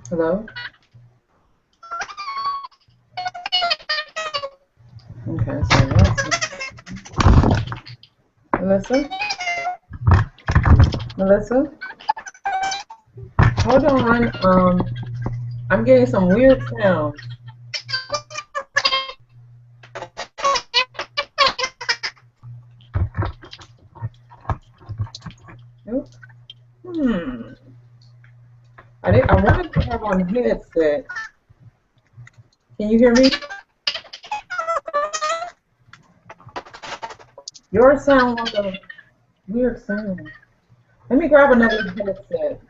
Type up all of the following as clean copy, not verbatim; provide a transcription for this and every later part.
Hello? Okay, so Melissa? Melissa? Hold on. I'm getting some weird sounds. Nope. Hmm. I wanted to have on headset. Can you hear me? Yours sound like a weird sound. Let me grab another headset.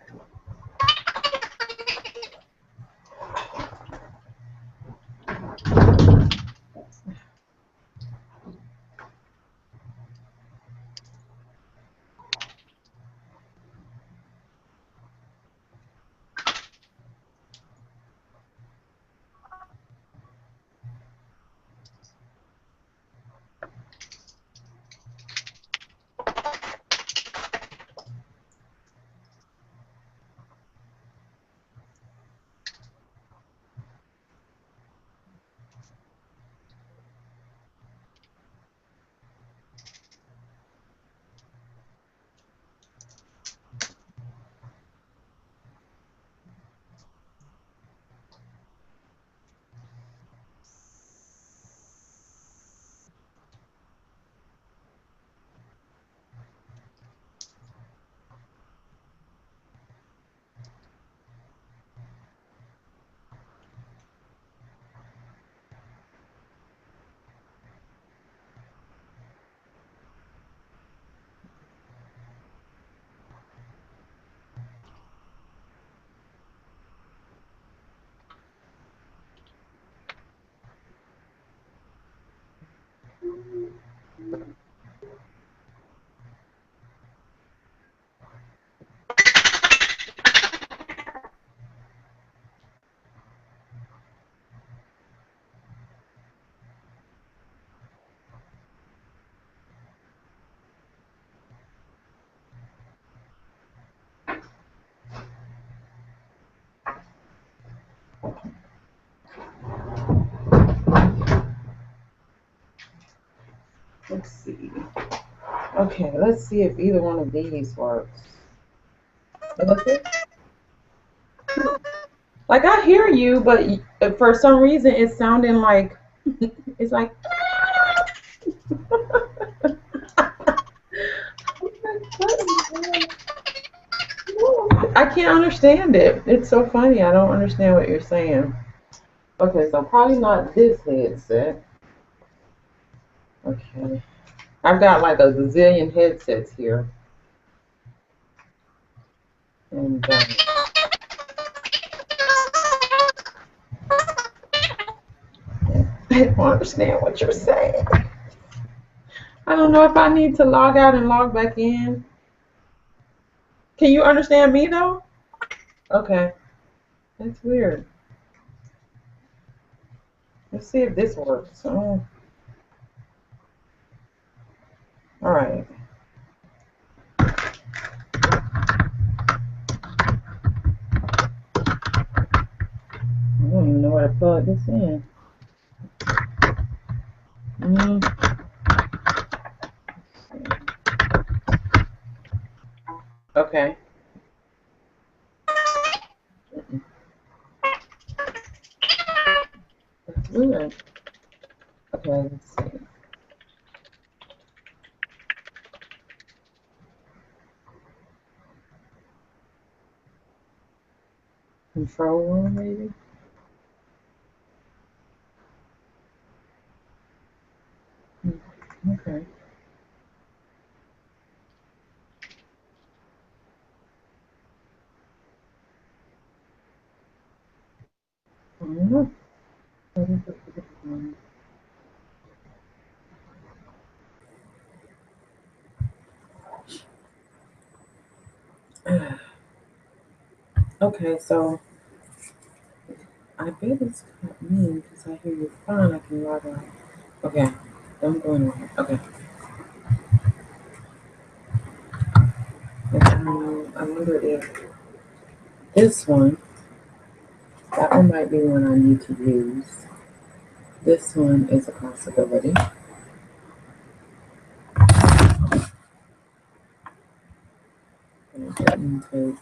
Let's see. Okay, let's see if either one of these works. Melissa? Like I hear you, but for some reason it's sounding like it's like I can't understand it. It's so funny. I don't understand what you're saying. Okay, so probably not this headset. Okay. I've got like a gazillion headsets here. And I don't understand what you're saying. I don't know if I need to log out and log back in. Can you understand me though? Okay. That's weird. Let's see if this works. Oh, all right. I don't even know where to plug this in. Mm, okay. That's weird. Okay, let's see. Control room, maybe? Mm, okay. I don't know. Okay, so I bet it's got me because I hear you fine. I can log out. Okay, I'm going on. Okay. I wonder if this one, that one might be one I need to use. This one is a possibility. And I didn't take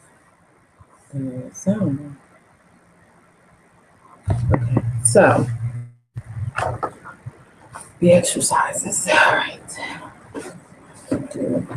the sound. Okay, so the exercises. All right. Do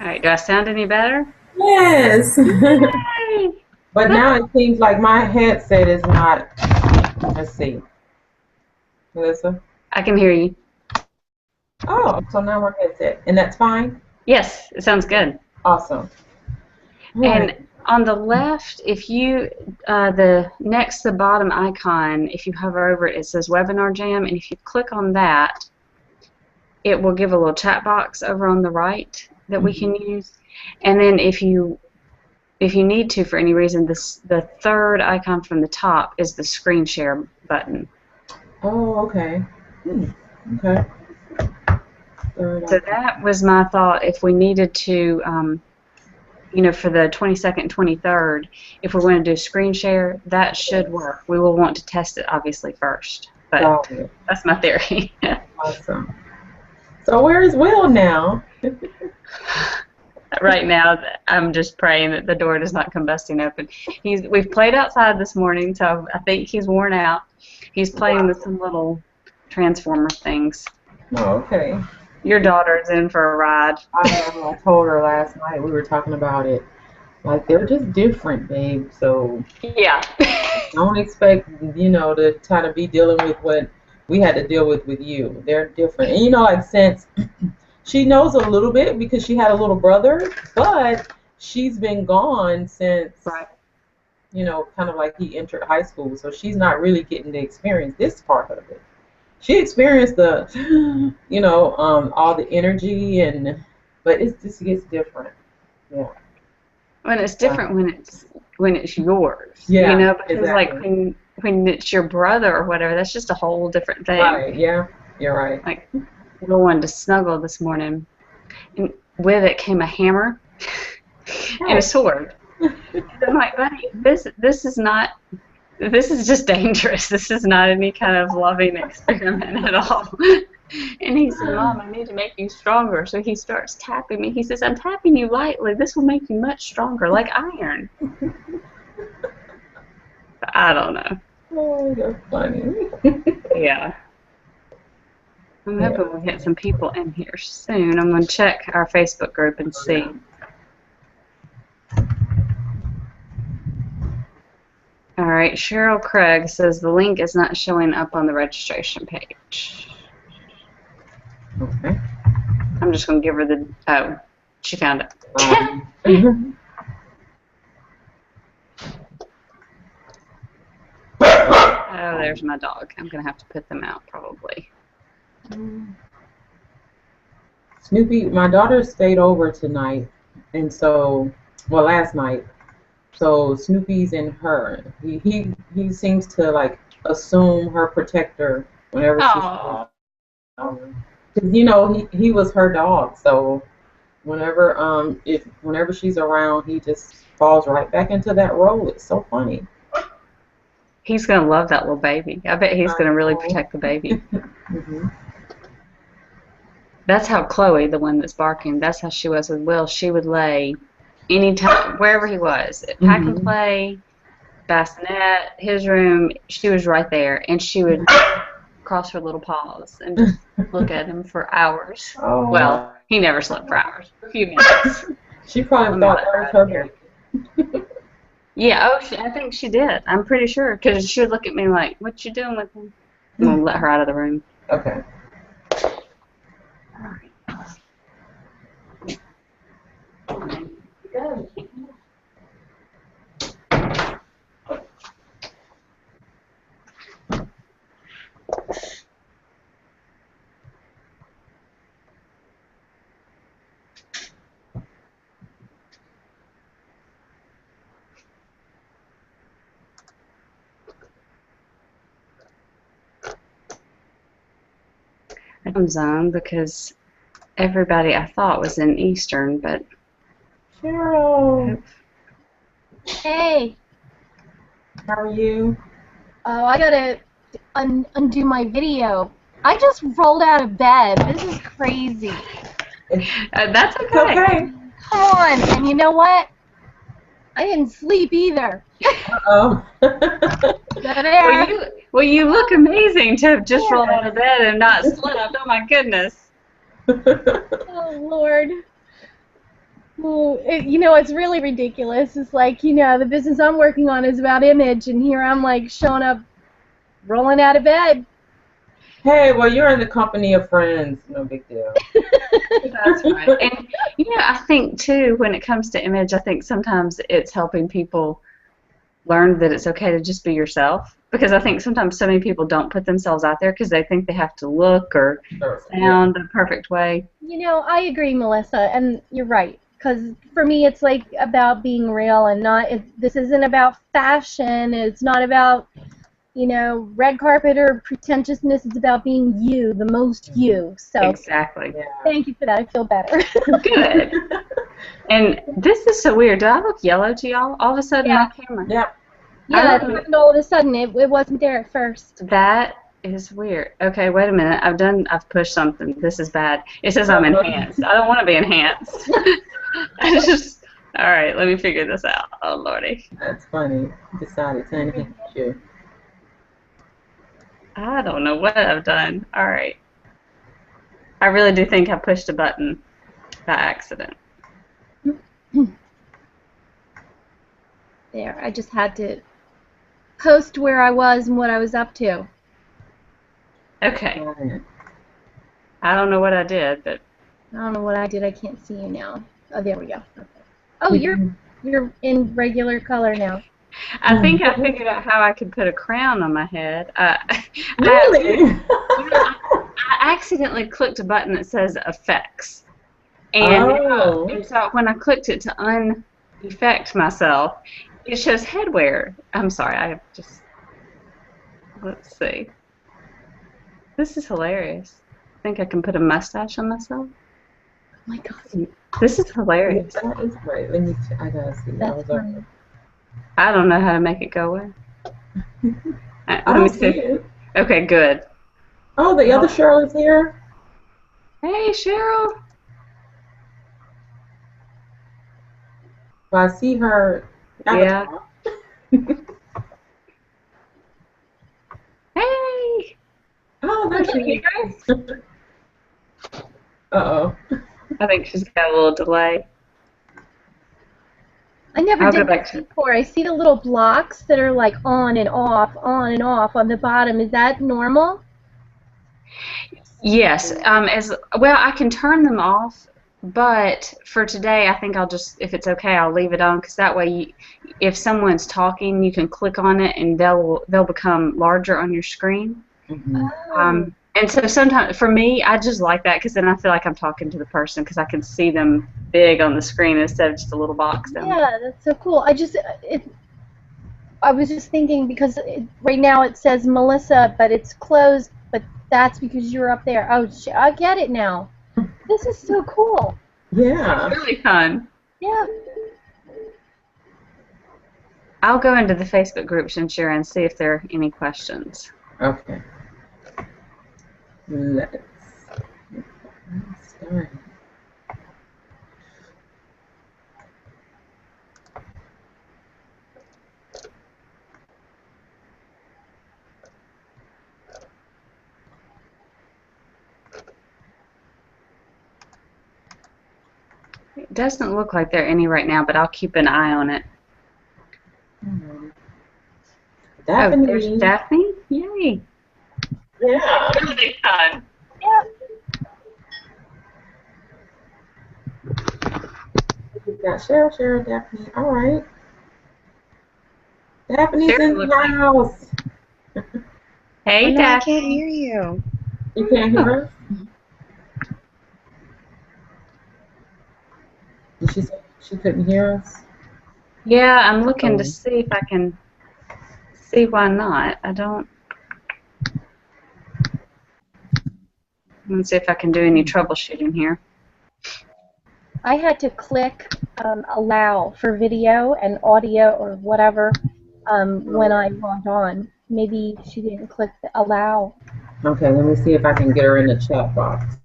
All right, do I sound any better? Yes. Yay! But now it seems like my headset is not. Let's see. Melissa? I can hear you. Oh, so now we're headset. And that's fine? Yes, it sounds good. Awesome. All right. And on the left, if you, the next to the bottom icon, if you hover over it, it says Webinar Jam, and if you click on that, it will give a little chat box over on the right that we can use. And then if you need to for any reason, the third icon from the top is the screen share button. Oh, okay. Okay. So that was my thought. If we needed to, for the 22nd and 23rd, if we want to do screen share, that should work. We will want to test it, obviously, first. But that's my theory. Awesome. So where is Will now? Right now, I'm just praying that the door does not come busting open. We've played outside this morning, so I think he's worn out. He's playing with some little transformer things. Oh, okay. Your daughter's in for a ride. I know. I told her last night. We were talking about it. Like, they're just different, babe. So yeah. Don't expect, to kind of be dealing with what we had to deal with you. They're different. And, like, since she knows a little bit because she had a little brother, but she's been gone since, right. Kind of like he entered high school. So she's not really getting to experience this part of it. She experienced the, all the energy but it just gets different. Yeah. When it's different when it's yours. Yeah. Because exactly. like when it's your brother or whatever, that's just a whole different thing. Right. Yeah. You're right. Like we wanted to snuggle this morning, and with it came a hammer and a sword. And I'm like, buddy, this is not. This is just dangerous. This is not any kind of loving experiment at all. And he said, Mom, I need to make you stronger. So he starts tapping me. He says, I'm tapping you lightly. This will make you much stronger, like iron. I don't know. Oh, you're funny. Yeah. I'm hoping we'll get some people in here soon. I'm going to check our Facebook group and see. All right, Cheryl Craig says the link is not showing up on the registration page. Okay. I'm just going to give her the... Oh, she found it. Oh, there's my dog. I'm going to have to put them out probably. Snoopy, my daughter stayed over tonight, and so, well, last night. So Snoopy's in her. He seems to like assume her protector whenever she's over. Cause you know he was her dog, so whenever she's around, he just falls right back into that role. It's so funny. He's going to love that little baby. I bet he's going to really protect the baby. Mm-hmm. That's how Chloe, the one that's barking, that's how she was with Will. She would lay anytime, wherever he was, pack and play, bassinet, his room, she was right there. And she would cross her little paws and just look at him for hours. Oh. Well, he never slept for hours, a few minutes. She probably thought that was her baby. Yeah, I think she did. I'm pretty sure, because she would look at me like, "What you doing with him?" I'm gonna let her out of the room. Okay. Go. Time zone because everybody I thought was in Eastern, but Cheryl, Hey, how are you? oh, I gotta undo my video. I just rolled out of bed. This is crazy. that's okay. Okay. Come on, and you know what? I didn't sleep either. Oh. Well, you look amazing to have just rolled out of bed and not slept. Oh my goodness. Oh Lord. Well, you know, it's really ridiculous. It's like, you know, the business I'm working on is about image, and here I'm like showing up, rolling out of bed. Hey, well, you're in the company of friends. No big deal. That's right. And, you know, I think, too, when it comes to image, I think sometimes it's helping people learn that it's okay to just be yourself. Because I think sometimes so many people don't put themselves out there because they think they have to look or sound a perfect way. You know, I agree, Melissa, and you're right. Because for me, it's like about being real and not. This isn't about fashion. It's not about, you know, red carpet or pretentiousness. It's about being you, the most you. So exactly. Yeah. Thank you for that. I feel better. Good. And this is so weird. Do I look yellow to y'all? All of a sudden, my camera. Yeah. Yeah, it happened all of a sudden. It wasn't there at first. That is weird. Okay, wait a minute. I've pushed something. This is bad. It says I'm enhanced. I don't want to be enhanced. All right, let me figure this out. Oh, Lordy. That's funny. Decided to enhance you. I don't know what I've done. All right. I really do think I pushed a button by accident. There, I just had to post where I was and what I was up to. Okay. I don't know what I did, but I don't know what I did. I can't see you now. Oh, there we go. Okay. Oh, you're in regular color now. I think I figured out how I could put a crown on my head. Really? I accidentally clicked a button that says effects. And so when I clicked it to un-effect myself, it shows headwear. I'm sorry, let's see. This is hilarious. I think I can put a mustache on myself. my God. This is hilarious. That is great. Let me. I gotta see. That's I funny. I don't know how to make it go away. I Let me don't see see. it. Okay, good. Oh, the other Cheryl is here. Hey, Cheryl. But I see her Yeah. avatar. Hey. Oh, there Can she you hear is. Uh-oh. I think she's got a little delay. I never I'll go did back this to. before. I see the little blocks that are like on and off on the bottom. Is that normal? Yes. As well, I can turn them off, but for today, I think I'll just, if it's okay, I'll leave it on because that way, if someone's talking, you can click on it and they'll become larger on your screen. Mhm. Oh. And so sometimes, for me, I just like that because then I feel like I'm talking to the person because I can see them big on the screen instead of just a little box down there. Yeah, that's so cool. I was just thinking because right now it says Melissa, but it's closed. But that's because you're up there. Oh, I get it now. This is so cool. Yeah. It's really fun. Yeah. I'll go into the Facebook group, Shinshira, and see if there are any questions. Okay. Let's start. It doesn't look like there are any right now, but I'll keep an eye on it. Daphne. Oh, there's Daphne? Yay. Yeah. Really fun. Yeah. We've got Cheryl, Daphne. All right. Daphne's Cheryl in the looks like- house. Hey, Oh, no, I Daphne. can't hear you. You can't hear us? Did she say she couldn't hear us? Yeah, I'm looking to Oh. see if I can see why not. I don't. Let's see if I can do any troubleshooting here. I had to click allow for video and audio or whatever when I logged on. Maybe she didn't click the allow. Okay, let me see if I can get her in the chat box.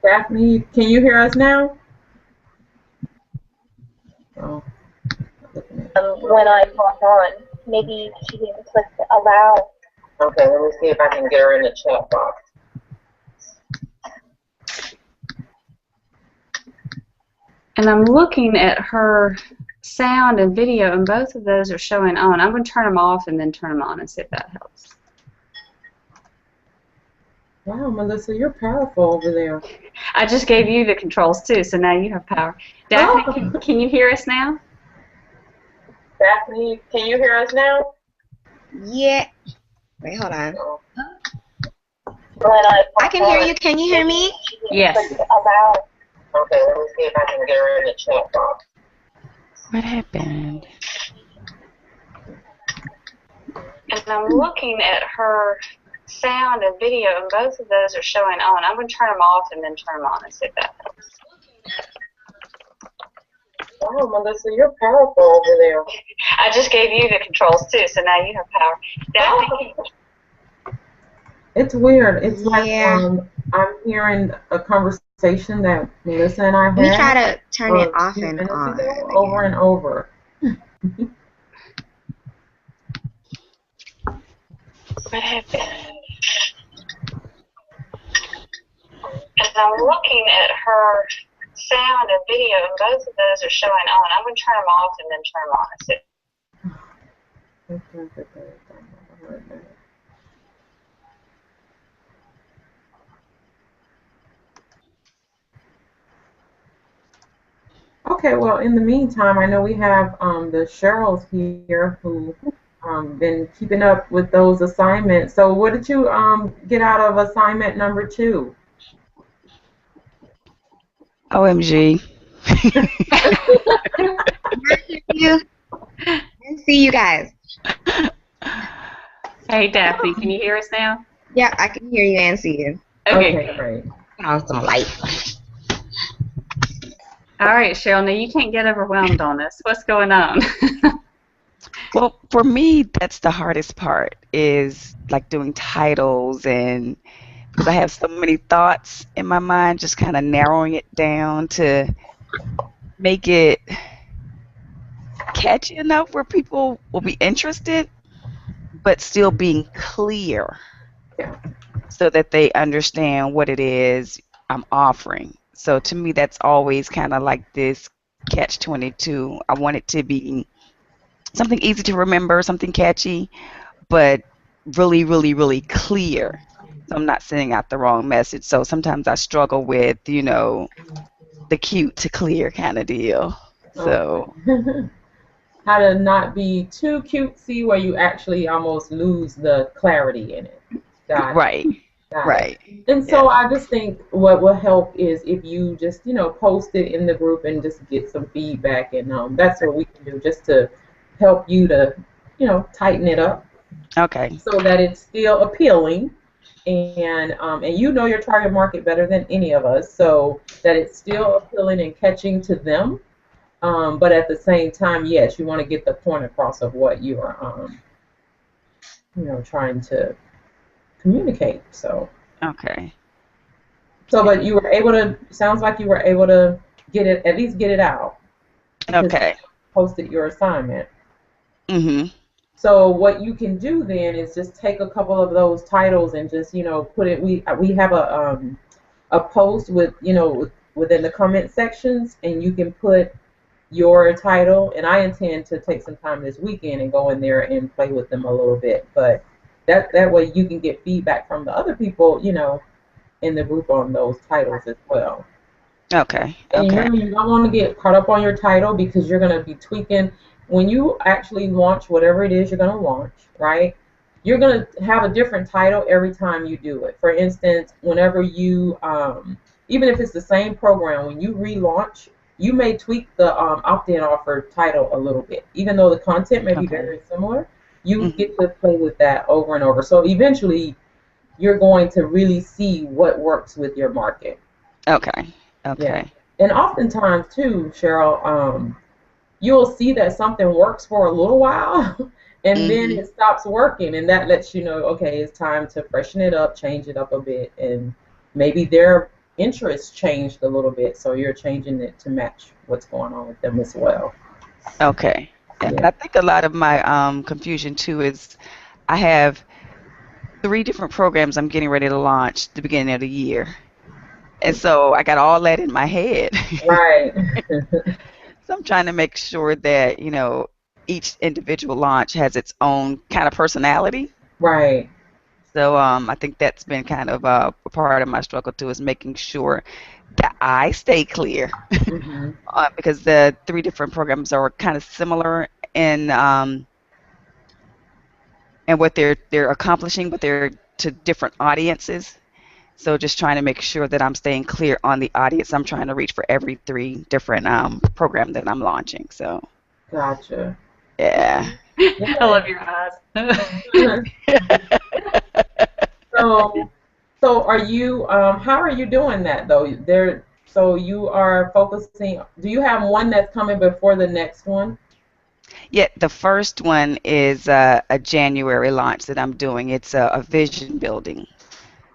Daphne, can you hear us now? Oh, When I logged on, maybe she didn't click the allow. okay, let me see if I can get her in the chat box. And I'm looking at her sound and video, and both of those are showing on. I'm going to turn them off and then turn them on and see if that helps. Wow, Melissa, you're powerful over there. I just gave you the controls too, so now you have power. Daphne, can you hear us now? Daphne, can you hear us now? Yeah. Wait, hold on. When I can hear you. Can you hear me? Yes. Allow. Okay, let me see if I can get her in the chat box. What happened? And I'm looking at her sound and video, and both of those are showing on. I'm going to turn them off and then turn them on and see if that helps. Wow, Melissa, you're powerful over there. I just gave you the controls too, so now you have power. Daphne, It's weird. It's Yeah. like I'm hearing a conversation that Melissa and I had. We try to turn it a off few and minutes on. ago, over and over. what happened? And I'm looking at her sound and video, and both of those are showing on. I'm going to turn them off and then turn them on and see. Okay, well, in the meantime, I know we have the Cheryls here who been keeping up with those assignments. So what did you get out of assignment number 2? OMG. I hear you and see you guys. Hey, Daphne, can you hear us now? Yeah, I can hear you and see you. Okay. Okay, great. On some light. All right, Cheryl, now you can't get overwhelmed on us. What's going on? Well, for me, that's the hardest part is like doing titles and because I have so many thoughts in my mind, just kind of narrowing it down to make it catchy enough where people will be interested, but still being clear Yeah. so that they understand what it is I'm offering. So to me, that's always kind of like this catch-22. I want it to be something easy to remember, something catchy, but really, really, really clear. So I'm not sending out the wrong message. So sometimes I struggle with, the cute to clear kind of deal. So How to not be too cutesy where you actually almost lose the clarity in it. Got it. right, Got it. right. And so I just think what will help is if you just, post it in the group and just get some feedback. And that's what we can do just to help you to, tighten it up Okay. so that it's still appealing. And you know your target market better than any of us, so that it's still appealing and catching to them. But at the same time, yes, you want to get the point across of what you are, trying to communicate. So, Okay. but you were able to. Sounds like you were able to get it, at least get it out. Because Okay. you posted your assignment. Mhm. So what you can do then is just take a couple of those titles and just put it. We have a post with within the comment sections, and you can put your title. And I intend to take some time this weekend and go in there and play with them a little bit. But that way you can get feedback from the other people in the group on those titles as well. Okay. And Okay. remember, you don't want to get caught up on your title because you're going to be tweaking. When you actually launch whatever it is you're going to launch, right, you're going to have a different title every time you do it. For instance, whenever you, even if it's the same program, when you relaunch, you may tweak the opt-in offer title a little bit. Even though the content may be Okay. very similar, you Mhm. get to play with that over and over. So eventually, you're going to really see what works with your market. Okay. Yeah. Okay. And oftentimes too, Cheryl, you'll see that something works for a little while and then Mhm. it stops working, and that lets you know, okay, it's time to freshen it up, change it up a bit, and maybe their interests changed a little bit, so you're changing it to match what's going on with them as well. Okay. And Yeah. I think a lot of my confusion too is I have 3 different programs I'm getting ready to launch at the beginning of the year. And so I got all that in my head. Right. So I'm trying to make sure that, each individual launch has its own kind of personality. Right. So I think that's been kind of a part of my struggle too, is making sure that I stay clear Hmm. because the 3 different programs are kind of similar in what they're accomplishing, but they're to different audiences. So just trying to make sure that I'm staying clear on the audience I'm trying to reach for every 3 different program that I'm launching. So Gotcha. yeah. I love your eyes. So, are you? How are you doing that though? So you are focusing. Do you have one that's coming before the next one? Yeah, the first one is a January launch that I'm doing. It's a vision building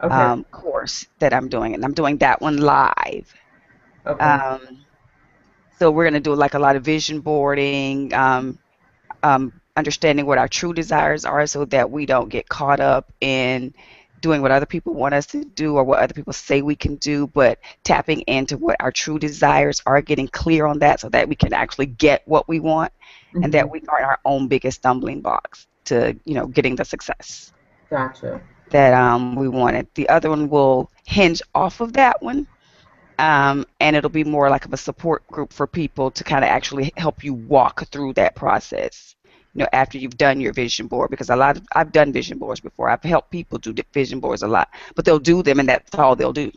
Okay. course that I'm doing, and I'm doing that one live. Okay. So we're going to do like a lot of vision boarding, understanding what our true desires are so that we don't get caught up in doing what other people want us to do or what other people say we can do, but tapping into what our true desires are, getting clear on that so that we can actually get what we want and that we are our own biggest stumbling blocks to, getting the success Gotcha. that we wanted. The other one will hinge off of that one. And it'll be more like of a support group for people to kind of actually help you walk through that process. after you've done your vision board, because I've done vision boards before. I've helped people do vision boards a lot, but they'll do them and that's all they'll do.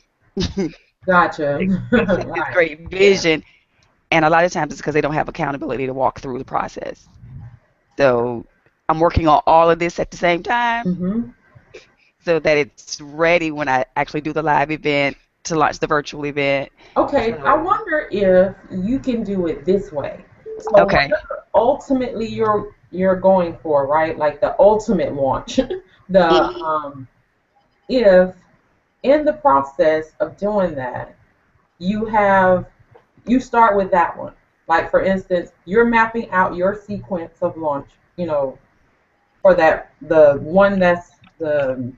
Gotcha. They set this Right. great vision, and a lot of times it's because they don't have accountability to walk through the process. So I'm working on all of this at the same time Mm-hmm. so that it's ready when I actually do the live event to launch the virtual event. Okay, I wonder if you can do it this way. So Okay. whatever ultimately you're going for, right? Like the ultimate launch. If in the process of doing that, you start with that one. Like for instance, you're mapping out your sequence of launch, for the one that's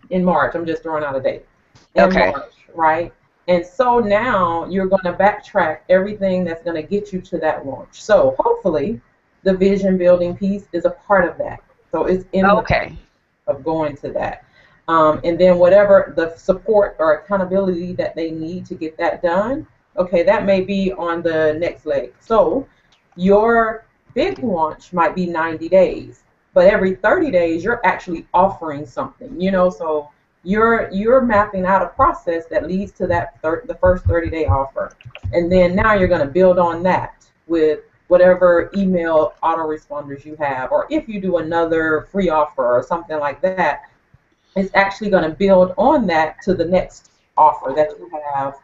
in March. I'm just throwing out a date. In Okay. March, right? And so now you're going to backtrack everything that's going to get you to that launch. So hopefully the vision building piece is a part of that. So it's in the Okay. of going to that. And then whatever the support or accountability that they need to get that done, okay, that may be on the next leg. So your big launch might be 90 days, but every 30 days you're actually offering something, so you're mapping out a process that leads to that the first 30-day offer. And then now you're going to build on that with whatever email autoresponders you have, or if you do another free offer or something like that, it's actually going to build on that to the next offer that you have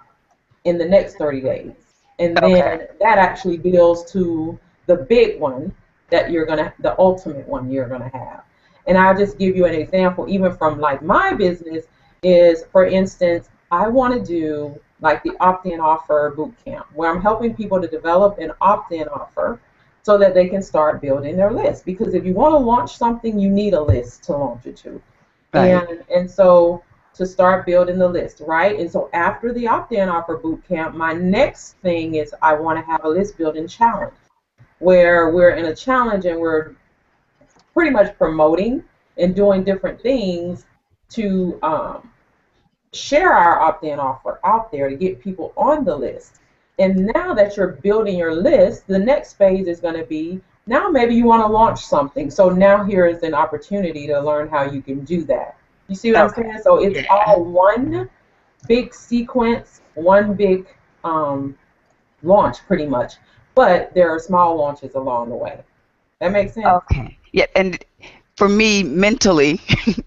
in the next 30 days. And then Okay. that actually builds to the big one that the ultimate one you're going to have. And I'll just give you an example, even from like my business is, for instance, I want to do like the opt-in offer boot camp, where I'm helping people to develop an opt-in offer so that they can start building their list. Because if you want to launch something, you need a list to launch it to. Right. And so to start building the list, right? And so after the opt-in offer boot camp, my next thing is I want to have a list building challenge where we're in a challenge and we're pretty much promoting and doing different things to share our opt-in offer out there to get people on the list. And now that you're building your list, the next phase is going to be, now maybe you want to launch something. So now here is an opportunity to learn how you can do that. You see what I'm saying? So it's Yeah. all one big sequence, one big launch pretty much. But there are small launches along the way. That makes sense? Okay. Yeah, and for me mentally,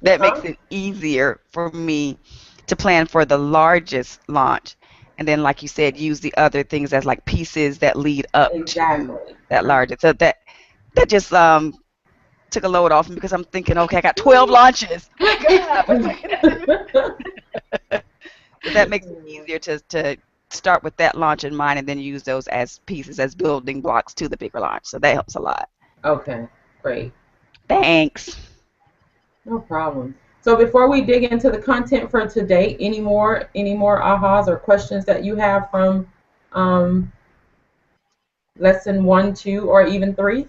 that Uh-huh. makes it easier for me to plan for the largest launch, and then, like you said, use the other things as like pieces that lead up to Exactly. that largest. So that just took a load off me because I'm thinking, okay, I got 12 launches. But that makes it easier to start with that launch in mind and then use those as pieces, as building blocks to the bigger launch. So that helps a lot. Okay, great. Thanks. No problem. So before we dig into the content for today, any more ahas or questions that you have from lesson 1, 2, or even 3?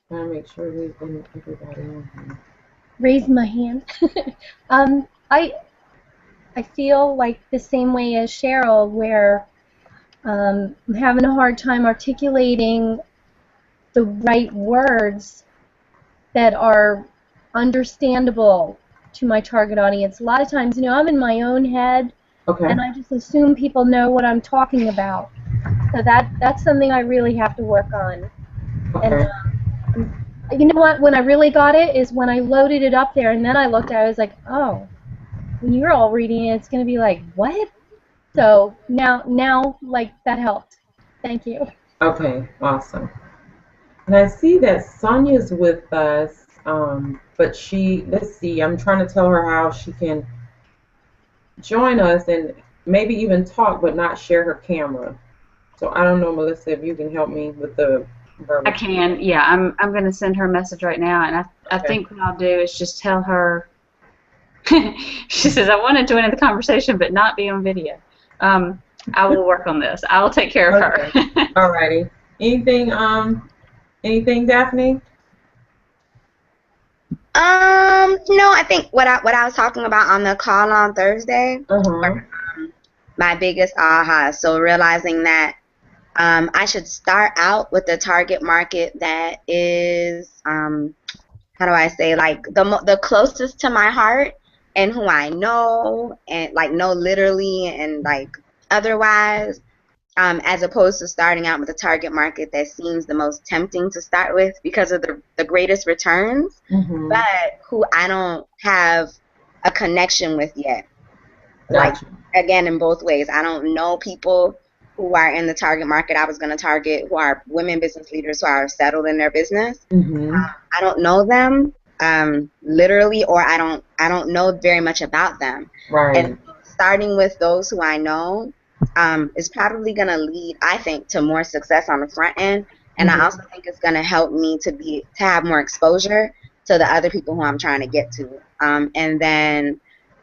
Trying to make sure we've been everybody on here. Raise my hand. I feel like the same way as Cheryl, where I'm having a hard time articulating the right words that are understandable to my target audience. A lot of times, I'm in my own head, Okay. and I just assume people know what I'm talking about. So that's something I really have to work on. Okay. And you know what? When I really got it is when I loaded it up there, and then I looked at it, I was like, oh, when you're all reading it, it's going to be like, what? So now, like, that helped. Thank you. Okay. Awesome. And I see that Sonia's with us, but let's see, I'm trying to tell her how she can join us and maybe even talk, but not share her camera. So I don't know, Melissa, if you can help me with the verbal. I can, yeah. I'm going to send her a message right now, and I Okay. think what I'll do is just tell her. She says, I want to join in the conversation, but not be on video. I will work on this. I will take care of her. Alrighty. Anything, Daphne? No, I think what I was talking about on the call on Thursday, Uh-huh. my biggest aha. So realizing that I should start out with the target market that is, how do I say, like the closest to my heart and who I know and like know literally and like otherwise, as opposed to starting out with a target market that seems the most tempting to start with because of the greatest returns, Mm-hmm. but who I don't have a connection with yet. Like, Gotcha. again, in both ways, I don't know people who are in the target market I was going to target, who are women business leaders who are settled in their business. Mm-hmm. I don't know them literally, or I don't know very much about them. Right. And starting with those who I know is probably going to lead, I think, to more success on the front end. And I also think it's going to help me to have more exposure to the other people who I'm trying to get to. And then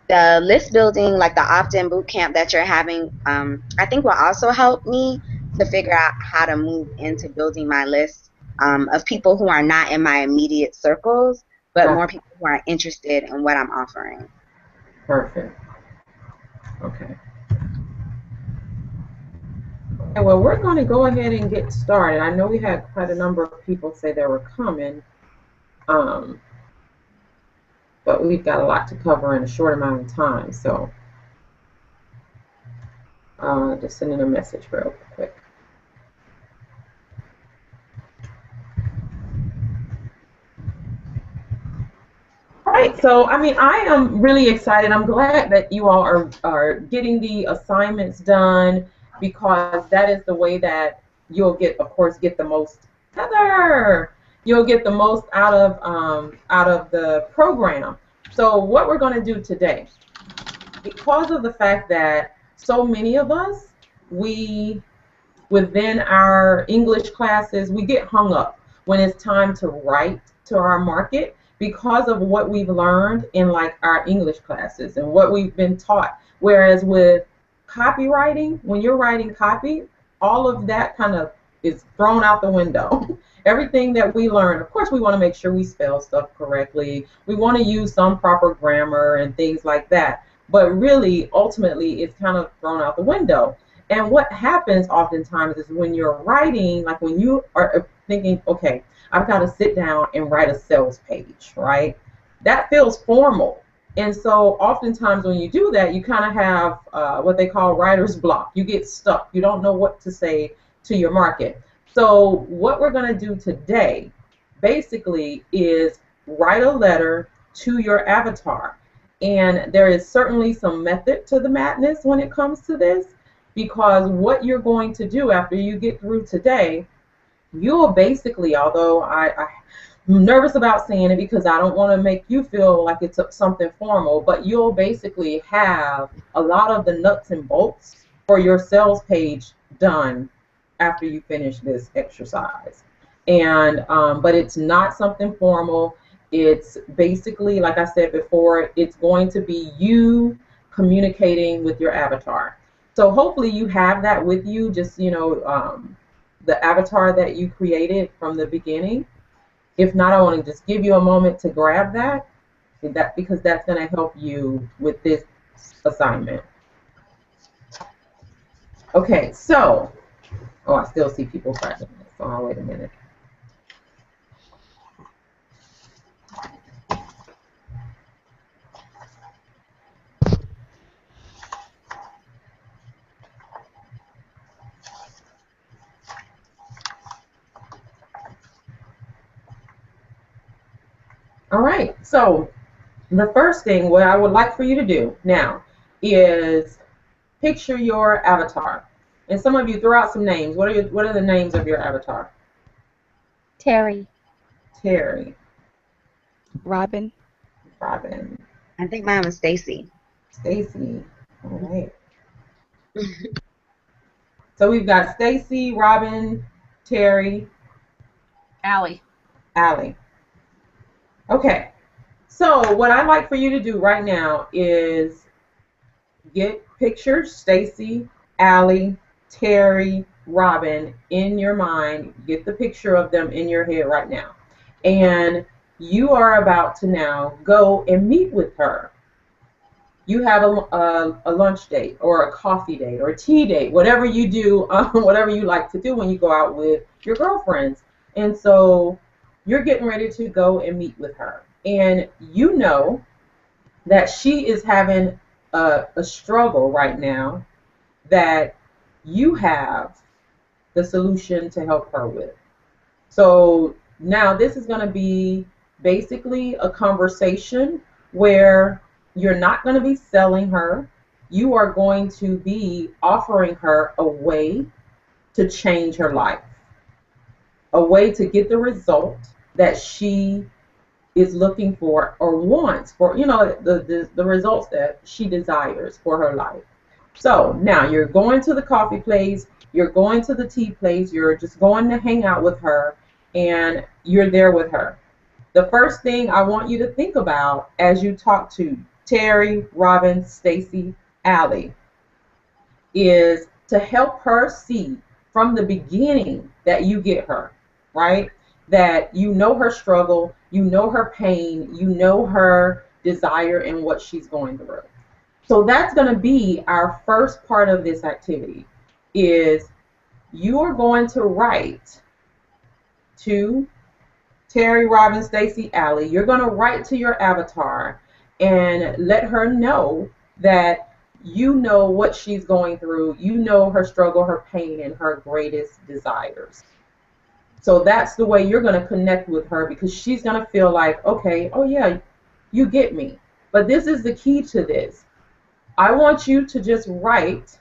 the list building, like the opt-in boot camp that you're having, I think will also help me to figure out how to move into building my list of people who are not in my immediate circles, but more people who are interested in what I'm offering. Perfect. Okay. Okay, well, we're going to go ahead and get started. I know we had quite a number of people say they were coming, but we've got a lot to cover in a short amount of time, so just sending a message real quick. All right, so I mean, I am really excited. I'm glad that you all are getting the assignments done because that is the way that you'll get, of course, get the most. Heather, you'll get the most out of the program. So what we're going to do today, because of the fact that so many of us, within our English classes, we get hung up when it's time to write to our market because of what we've learned in like our English classes and what we've been taught. Whereas with copywriting, when you're writing copy, all of that kind of is thrown out the window. Everything that we learn, of course, we want to make sure we spell stuff correctly. We want to use some proper grammar and things like that. But really, ultimately, it's kind of thrown out the window. And what happens oftentimes is when you're writing, like when you are thinking, okay, I've got to sit down and write a sales page, right? That feels formal. And so oftentimes when you do that, you kind of have what they call writer's block. You get stuck. You don't know what to say to your market. So what we're going to do today basically is write a letter to your avatar. And there is certainly some method to the madness when it comes to this, because what you're going to do after you get through today, you'll basically, although I'm nervous about saying it because I don't want to make you feel like it's something formal, but you'll basically have a lot of the nuts and bolts for your sales page done after you finish this exercise. And but it's not something formal. It's basically, like I said before, it's going to be you communicating with your avatar. So hopefully you have that with you, just, you know, the avatar that you created from the beginning. If not, I want to just give you a moment to grab that because that's going to help you with this assignment. Okay, so, oh, I still see people typing, so I'll wait a minute. All right, so the first thing what I would like for you to do now is picture your avatar. And some of you throw out some names. What are the names of your avatar? Terry. Terry. Robin. Robin. I think mine was Stacy. Stacy. All right. So we've got Stacy, Robin, Terry, Allie. Allie. Okay. So what I'd like for you to do right now is get pictures, Stacy, Allie, Terry, Robin in your mind. Get the picture of them in your head right now. And you are about to now go and meet with her. you have a lunch date or a coffee date or a tea date, whatever you do, whatever you like to do when you go out with your girlfriends. And so you're getting ready to go and meet with her. And you know that she is having a struggle right now that you have the solution to help her with. So now this is going to be basically a conversation where you're not going to be selling her. You are going to be offering her a way to change her life, a way to get the result that she is looking for or wants for, the results that she desires for her life. So now you're going to the coffee place, you're going to the tea place, you're just going to hang out with her, and you're there with her. The first thing I want you to think about as you talk to Terry, Robin, Stacy, Allie is to help her see from the beginning that you get her, right? That you know her struggle, you know her pain, you know her desire and what she's going through. So that's going to be our first part of this activity is you are going to write to Terry, Robin, Stacy, Allie. You're going to write to your avatar and let her know that you know what she's going through. You know her struggle, her pain, and her greatest desires. So that's the way you're going to connect with her because she's going to feel like, okay, oh yeah, you get me. But this is the key to this. I want you to just write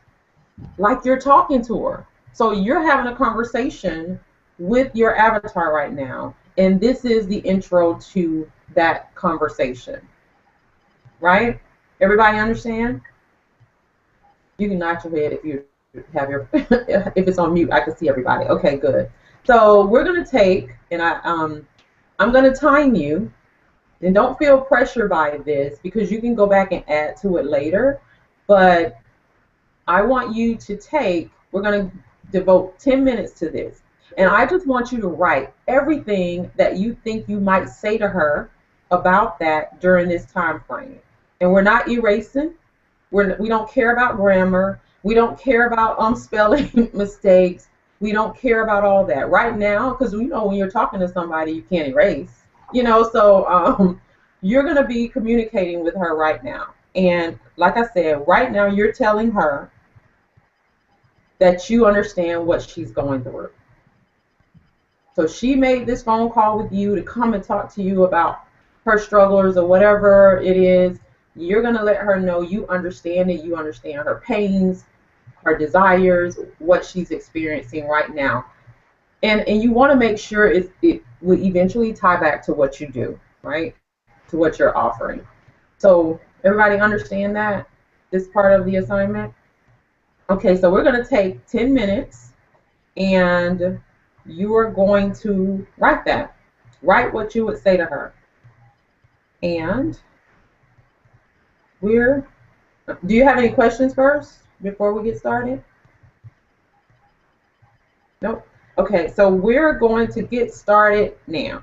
like you're talking to her. So you're having a conversation with your avatar right now, and this is the intro to that conversation. Right? Everybody understand? You can nod your head if you have your if it's on mute. I can see everybody. Okay, good. So we're gonna take and I'm gonna time you. And don't feel pressure by this because you can go back and add to it later. But I want you to we're going to devote 10 minutes to this. And I just want you to write everything that you think you might say to her about that during this time frame. And we're not erasing. We don't care about grammar. We don't care about spelling mistakes. We don't care about all that right now because when you're talking to somebody, you can't erase. So you're going to be communicating with her right now. And like I said, right now you're telling her that you understand what she's going through. So she made this phone call with you to come and talk to you about her struggles or whatever it is. You're going to let her know you understand it. You understand her pains, her desires, what she's experiencing right now. And you want to make sure it will eventually tie back to what you do, right? To what you're offering. So everybody understand that, this part of the assignment? Okay, so we're going to take 10 minutes and you are going to write that. Write what you would say to her. And do you have any questions first before we get started? Nope. Okay, so we're going to get started now.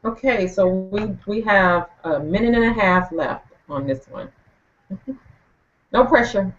Okay, so we have a minute and a half left on this one. No pressure.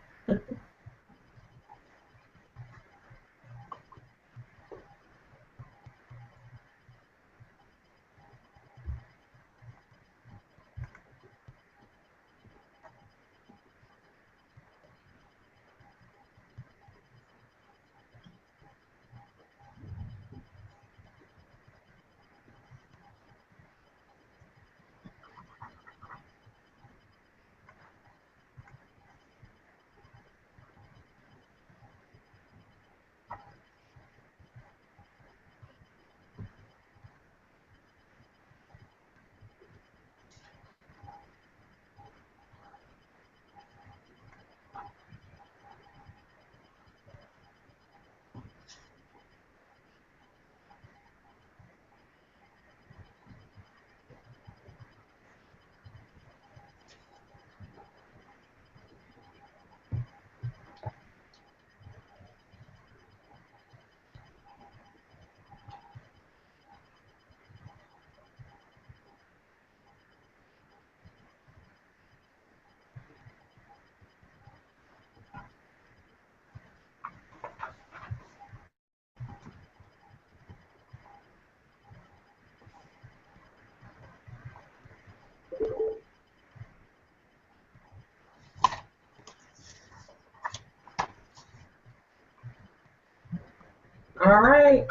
All right,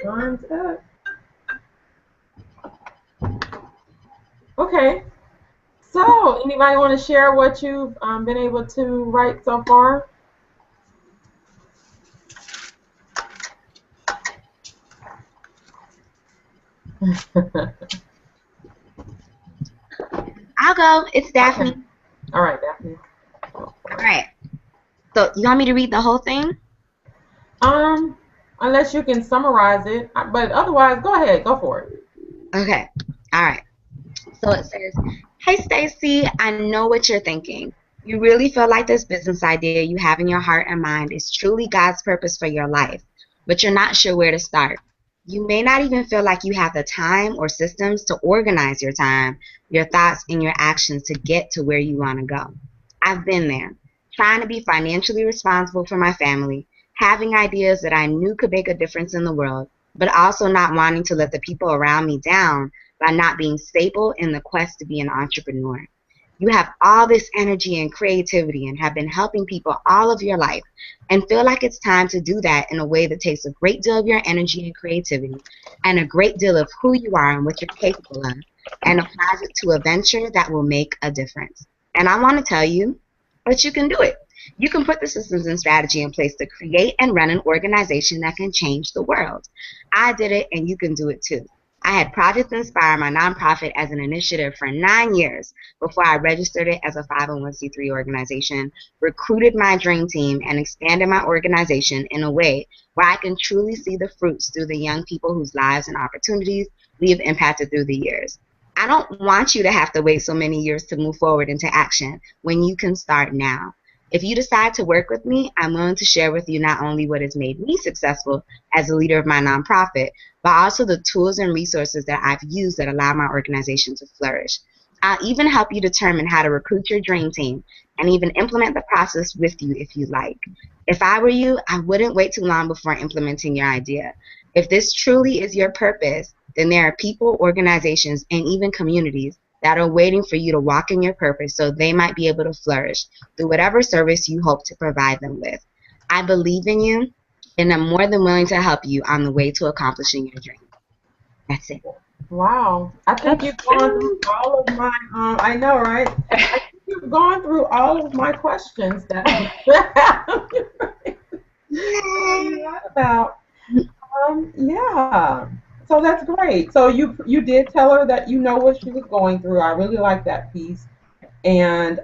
time's up. Okay, so anybody want to share what you've been able to write so far? I'll go. It's Daphne. Okay. All right, Daphne. All right. So you want me to read the whole thing? Unless you can summarize it, but otherwise, go ahead, go for it. Okay. All right. So it says, "Hey Stacy, I know what you're thinking. You really feel like this business idea you have in your heart and mind is truly God's purpose for your life, but you're not sure where to start. You may not even feel like you have the time or systems to organize your time, your thoughts, and your actions to get to where you want to go. I've been there, trying to be financially responsible for my family, having ideas that I knew could make a difference in the world, but also not wanting to let the people around me down by not being stable in the quest to be an entrepreneur. You have all this energy and creativity and have been helping people all of your life and feel like it's time to do that in a way that takes a great deal of your energy and creativity and a great deal of who you are and what you're capable of and applies it to a venture that will make a difference. And I want to tell you that you can do it. You can put the systems and strategy in place to create and run an organization that can change the world. I did it and you can do it too. I had Project Inspire, my nonprofit, as an initiative for 9 years before I registered it as a 501c3 organization, recruited my dream team, and expanded my organization in a way where I can truly see the fruits through the young people whose lives and opportunities we have impacted through the years. I don't want you to have to wait so many years to move forward into action when you can start now. If you decide to work with me, I'm willing to share with you not only what has made me successful as a leader of my nonprofit, but also the tools and resources that I've used that allow my organization to flourish. I'll even help you determine how to recruit your dream team and even implement the process with you if you like. If I were you, I wouldn't wait too long before implementing your idea. If this truly is your purpose, then there are people, organizations, and even communities that are waiting for you to walk in your purpose so they might be able to flourish through whatever service you hope to provide them with. I believe in you, and I'm more than willing to help you on the way to accomplishing your dream." That's it. Wow, I think That's you've gone through all of my. I know, right? I think you've gone through all of my questions that I Yay! about. Yeah. So that's great. So you did tell her that you know what she was going through. I really like that piece, and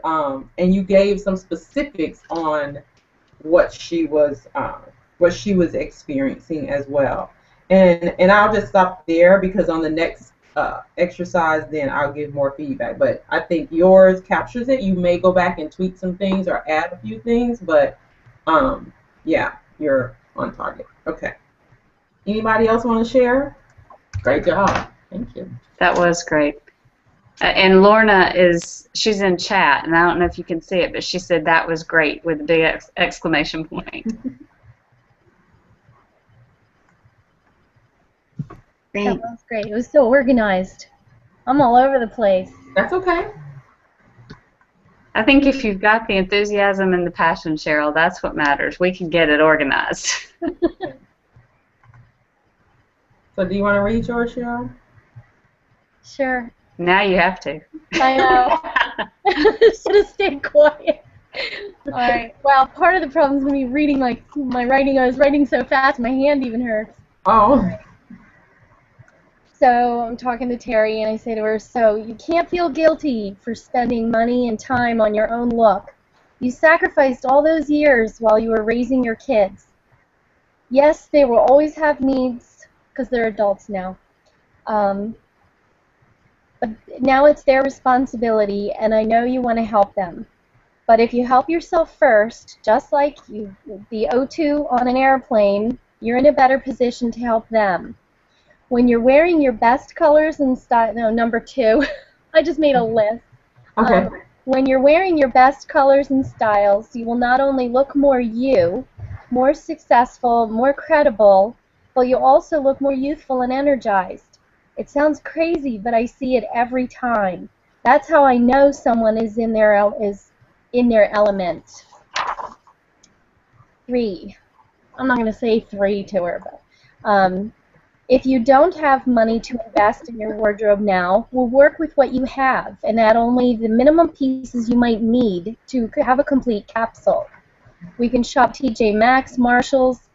you gave some specifics on what she was experiencing as well. And I'll just stop there because on the next exercise, then I'll give more feedback. But I think yours captures it. You may go back and tweak some things or add a few things, but yeah, you're on target. Okay. Anybody else want to share? Great job. Thank you. That was great. And Lorna she's in chat, and I don't know if you can see it, but she said that was great with a big exclamation point. That was great. It was so organized. I'm all over the place. That's okay. I think if you've got the enthusiasm and the passion, Cheryl, that's what matters. We can get it organized. So do you want to read yours, Cheryl? Sure. Now you have to. I know. Should have stayed quiet. All right. Well, part of the problem is with me reading my writing. I was writing so fast, my hand even hurts. Oh. So I'm talking to Terry, and I say to her, so you can't feel guilty for spending money and time on your own look. You sacrificed all those years while you were raising your kids. Yes, they will always have needs because they're adults now. But now it's their responsibility, and I know you want to help them. But if you help yourself first, just like the O2 on an airplane, you're in a better position to help them. When you're wearing your best colors and style, no, number 2, I just made a list. Okay. When you're wearing your best colors and styles, you will not only look more you, more successful, more credible, but you'll also look more youthful and energized. It sounds crazy, but I see it every time. That's how I know someone is in their element. 3. I'm not going to say 3 to her, but if you don't have money to invest in your wardrobe now, we'll work with what you have and add only the minimum pieces you might need to have a complete capsule. We can shop TJ Maxx, Marshalls,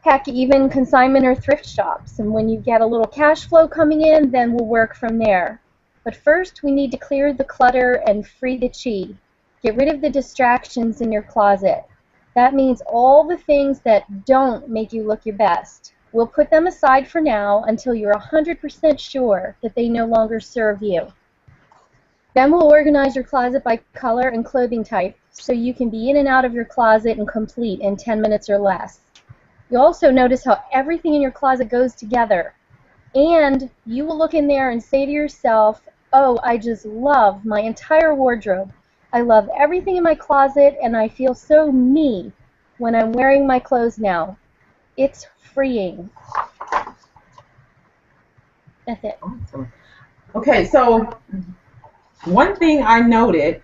heck, even consignment or thrift shops. And when you get a little cash flow coming in, then we'll work from there. But first, we need to clear the clutter and free the chi. Get rid of the distractions in your closet. That means all the things that don't make you look your best. We'll put them aside for now until you're 100% sure that they no longer serve you. Then we'll organize your closet by color and clothing type so you can be in and out of your closet and complete in 10 minutes or less. You'll also notice how everything in your closet goes together. And you will look in there and say to yourself, oh, I just love my entire wardrobe. I love everything in my closet, and I feel so me when I'm wearing my clothes now. It's freeing. That's it. Awesome. Okay, so one thing I noted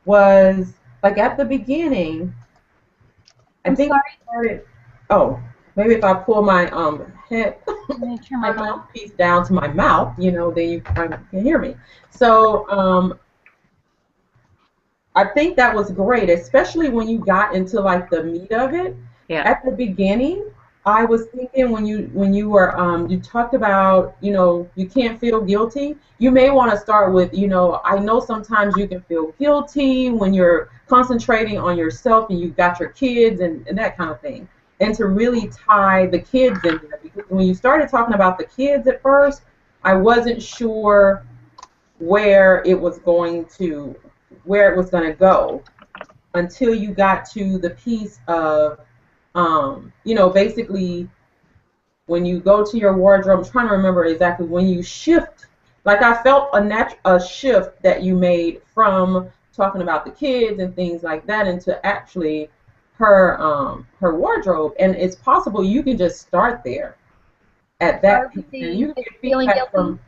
was, like at the beginning, I think I started. Oh, maybe if I pull my head, my mouthpiece down to my mouth, then you can hear me. So I think that was great, especially when you got into like the meat of it. Yeah. At the beginning, I was thinking when you were you talked about you can't feel guilty. You may want to start with I know sometimes you can feel guilty when you're concentrating on yourself and you've got your kids and that kind of thing, and to really tie the kids in there, because when you started talking about the kids at first, I wasn't sure where it was going to go until you got to the piece of basically when you go to your wardrobe. I'm trying to remember exactly when you shift. Like I felt a shift that you made from talking about the kids and things like that into actually her wardrobe, and it's possible you can just start there at that piece, and you can get feedback from.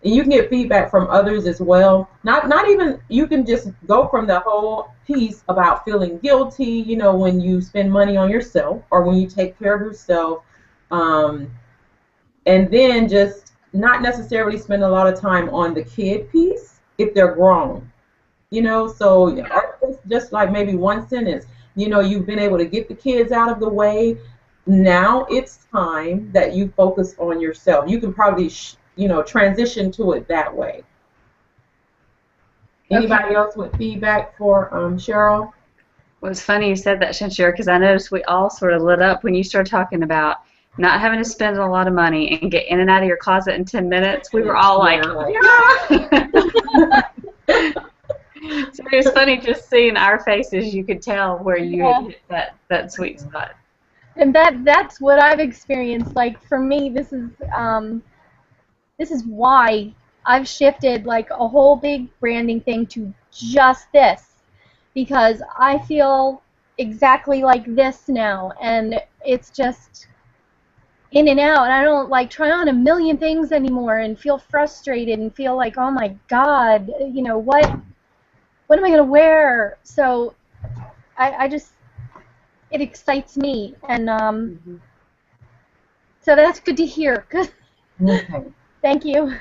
And you can get feedback from others as well. Not even, you can just go from the whole piece about feeling guilty, when you spend money on yourself or when you take care of yourself. And then just not necessarily spend a lot of time on the kid piece if they're grown. So just like maybe one sentence, you've been able to get the kids out of the way. Now it's time that you focus on yourself. You can probably transition to it that way. Anybody else with feedback for Cheryl? Well, it's funny you said that, Shanshira, because I noticed we all sort of lit up when you started talking about not having to spend a lot of money and get in and out of your closet in 10 minutes. We were all like, yeah. So it was funny just seeing our faces. You could tell where you had hit that sweet spot. And that's what I've experienced. Like for me, this is This is why I've shifted like a whole big branding thing to just this, because I feel exactly like this now, and it's just in and out. I don't like try on a million things anymore and feel frustrated and feel like, oh my God, you know, what am I going to wear? So I just, it excites me, and so that's good to hear. Okay. Thank you.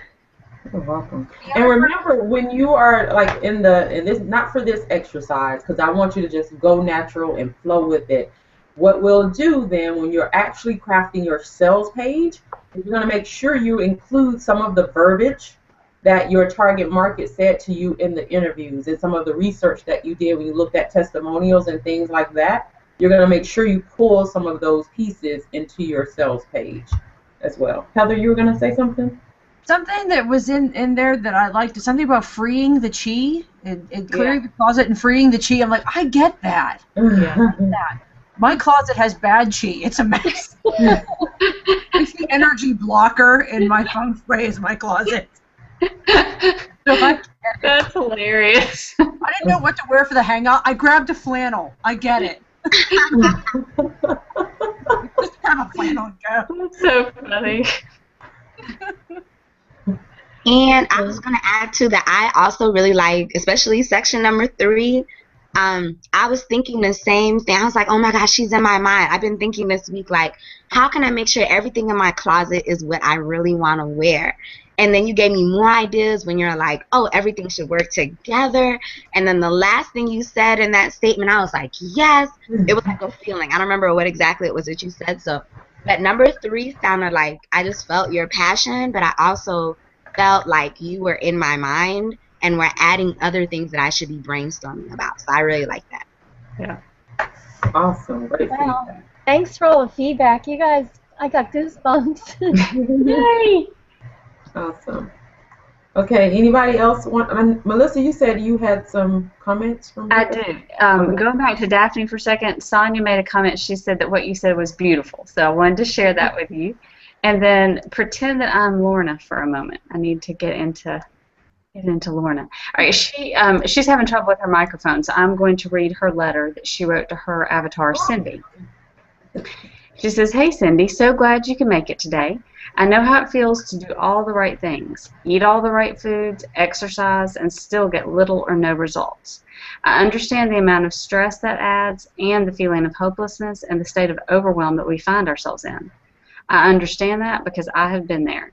You're welcome. And remember, when you are like and this, not for this exercise, because I want you to just go natural and flow with it. What we'll do then, when you're actually crafting your sales page, is you're going to make sure you include some of the verbiage that your target market said to you in the interviews and some of the research that you did when you looked at testimonials and things like that. You're going to make sure you pull some of those pieces into your sales page as well. Heather, you were going to say something? Something that was in there that I liked is something about freeing the chi and clearing the closet and freeing the chi. I'm like, I get that. That. My closet has bad chi. It's a mess. It's the energy blocker in my feng shui is my closet. So That's hilarious. I didn't know what to wear for the hangout. I grabbed a flannel. I get it. Just grab a flannel and go. That's so funny. And I was going to add to that. I also really like, especially section number 3. I was thinking the same thing. I was like, oh my gosh, she's in my mind. I've been thinking this week, like, how can I make sure everything in my closet is what I really want to wear? And then you gave me more ideas when you're like, oh, everything should work together. And then the last thing you said in that statement, I was like, yes. It was like a feeling. I don't remember what exactly it was that you said. So that number 3 sounded like I just felt your passion, but I also felt like you were in my mind and were adding other things that I should be brainstorming about. So I really like that. Yeah. Awesome. Great Wow. feedback. Thanks for all the feedback. You guys, I got goosebumps. Yay! Awesome. Okay, anybody else want? Melissa, you said you had some comments from I people? do. Going back to Daphne for a second, Sonia made a comment. She said that what you said was beautiful. So I wanted to share that with you. And then pretend that I'm Lorna for a moment. I need to get into Lorna. All right, she's having trouble with her microphone, so I'm going to read her letter that she wrote to her avatar, Cindy. She says, "Hey, Cindy, so glad you can make it today. I know how it feels to do all the right things, eat all the right foods, exercise, and still get little or no results. I understand the amount of stress that adds and the feeling of hopelessness and the state of overwhelm that we find ourselves in. I understand that because I have been there.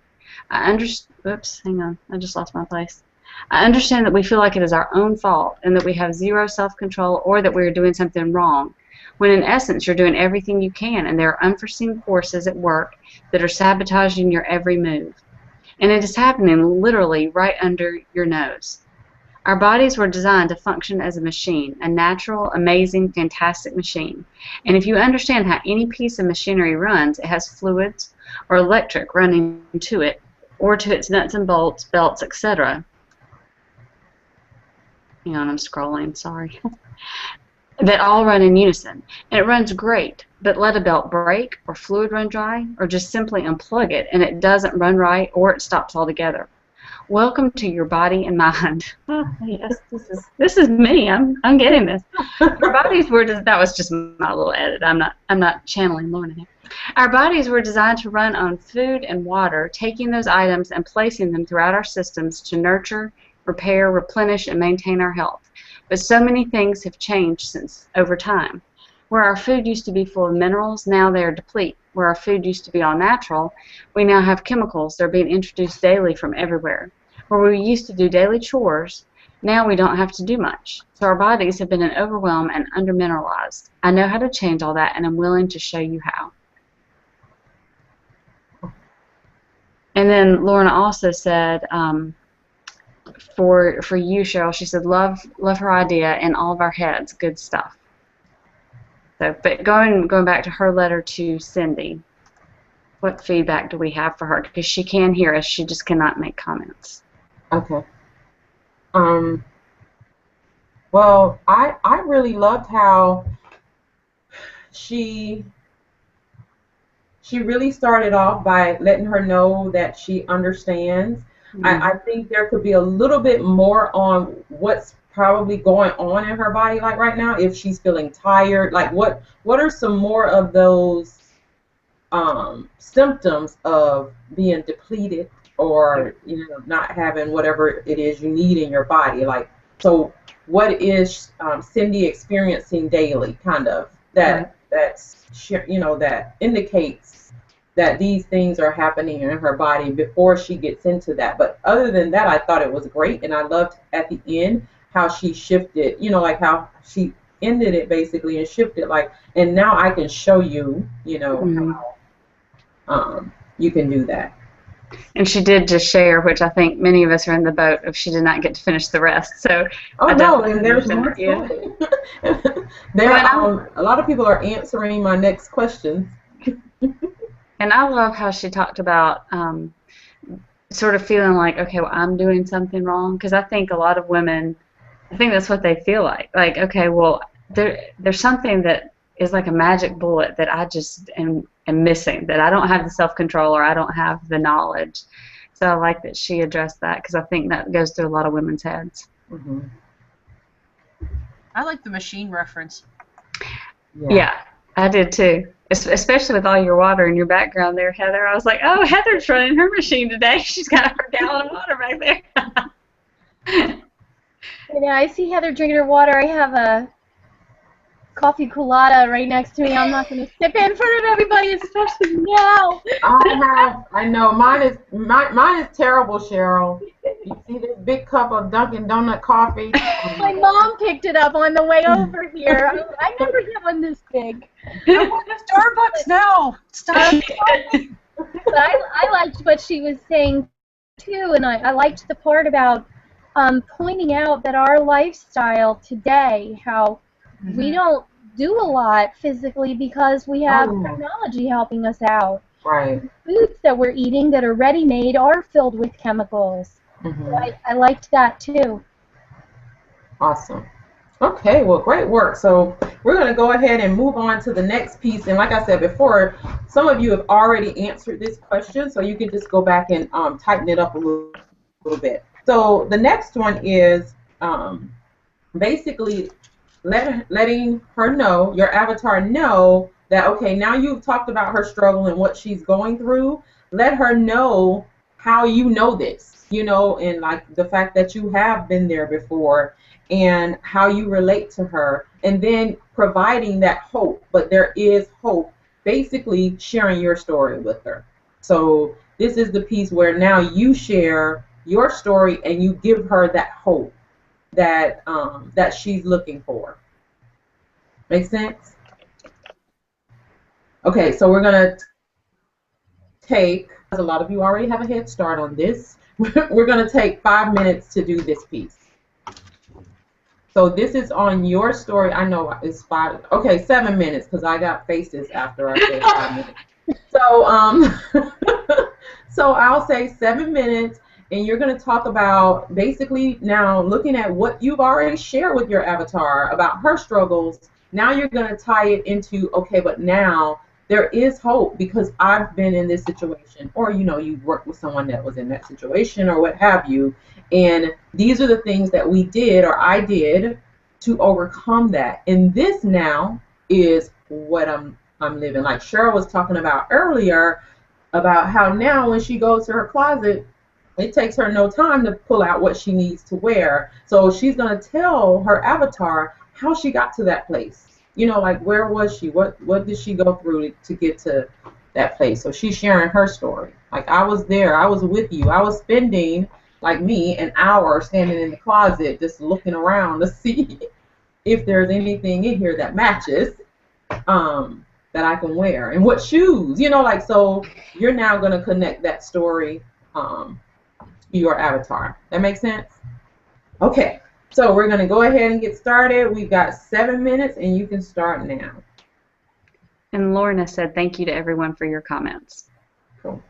Oops, hang on, I just lost my place. I understand that we feel like it is our own fault and that we have zero self-control or that we are doing something wrong, when in essence you're doing everything you can and there are unforeseen forces at work that are sabotaging your every move. And it is happening literally right under your nose. Our bodies were designed to function as a machine, a natural, amazing, fantastic machine. And if you understand how any piece of machinery runs, it has fluids or electric running to it, or to its nuts and bolts, belts, etc. Hang on, I'm scrolling, sorry. That all run in unison. And it runs great, but let a belt break or fluid run dry or just simply unplug it and it doesn't run right or it stops altogether. Welcome to your body and mind." Oh, yes, this is me. I'm getting this. Our bodies were that was just my little edit. I'm not channeling Lorna here. Our bodies were designed to run on food and water, taking those items and placing them throughout our systems to nurture, repair, replenish, and maintain our health. But so many things have changed since over time. Where our food used to be full of minerals, now they are deplete. Where our food used to be all natural, we now have chemicals that are being introduced daily from everywhere. Where we used to do daily chores, now we don't have to do much. So our bodies have been in overwhelm and under-mineralized. I know how to change all that, and I'm willing to show you how. And then Lorna also said, for you, Cheryl, she said, love her idea in all of our heads. Good stuff. So, but going back to her letter to Cindy, what feedback do we have for her? Because she can hear us, she just cannot make comments. Okay. Well, I really loved how she she really started off by letting her know that she understands. I think there could be a little bit more on what's probably going on in her body, like right now, if she's feeling tired. Like what are some more of those symptoms of being depleted, or not having whatever it is you need in your body? Like, so what is Cindy experiencing daily, kind of, that indicates that these things are happening in her body before she gets into that. But other than that, I thought it was great, and I loved at the end how she shifted, like how she ended it basically and shifted, like, and now I can show you, how you can do that. And she did just share, which I think many of us are in the boat of she did not get to finish the rest. So no, and there's more story. A lot of people are answering my next questions. And I love how she talked about sort of feeling like, okay, well, I'm doing something wrong, because I think a lot of women, I think that's what they feel like. Like, okay, well, there's something that is like a magic bullet that I just am missing, that I don't have the self-control, or I don't have the knowledge. So I like that she addressed that, because I think that goes through a lot of women's heads. Mm-hmm. I like the machine reference. Yeah, I did too. Especially with all your water in your background there, Heather. I was like, oh, Heather's running her machine today. She's got her gallon of water back there. I see Heather drinking her water. I have a coffee colada right next to me. I'm not going to sip it in front of everybody, especially now. I know mine is terrible, Cheryl. You see this big cup of Dunkin' Donut coffee? My mom picked it up on the way over here. I never get one this big. I'm going to Starbucks now. Stop. But I liked what she was saying too, and I liked the part about pointing out that our lifestyle today, how we don't do a lot physically because we have technology helping us out. Right. Foods that we're eating that are ready-made are filled with chemicals. So I liked that too. Awesome. Okay, well, great work. So we're going to go ahead and move on to the next piece. And like I said before, some of you have already answered this question, so you can just go back and tighten it up a little bit. So the next one is basically letting her know, your avatar know, that, okay, now you've talked about her struggle and what she's going through. Let her know how you know this, and like the fact that you have been there before, and how you relate to her, and then providing that hope. But there is hope, basically sharing your story with her. So this is the piece where now you share your story and you give her that hope that that she's looking for. Make sense? Okay, so we're gonna take, because a lot of you already have a head start on this, we're gonna take 5 minutes to do this piece. So this is on your story. I know it's 7 minutes, because I got faces after I said 5 minutes. So so I'll say 7 minutes, and you're going to talk about basically now looking at what you've already shared with your avatar about her struggles. Now you're going to tie it into, okay, but now there is hope because I've been in this situation, or you worked with someone that was in that situation, or what have you, and these are the things that we did, or I did, to overcome that. And this now is what I'm living. Like Cheryl was talking about earlier, about how now when she goes to her closet, it takes her no time to pull out what she needs to wear. So she's going to tell her avatar how she got to that place. Like, where was she? What did she go through to get to that place? So she's sharing her story. Like, I was there. I was with you. I was spending, like me, an hour standing in the closet just looking around to see if there's anything in here that matches that I can wear. And what shoes. Like, so you're now going to connect that story to your avatar. That makes sense? Okay. So we're going to go ahead and get started. We've got 7 minutes, and you can start now. And Lorna said thank you to everyone for your comments. Cool.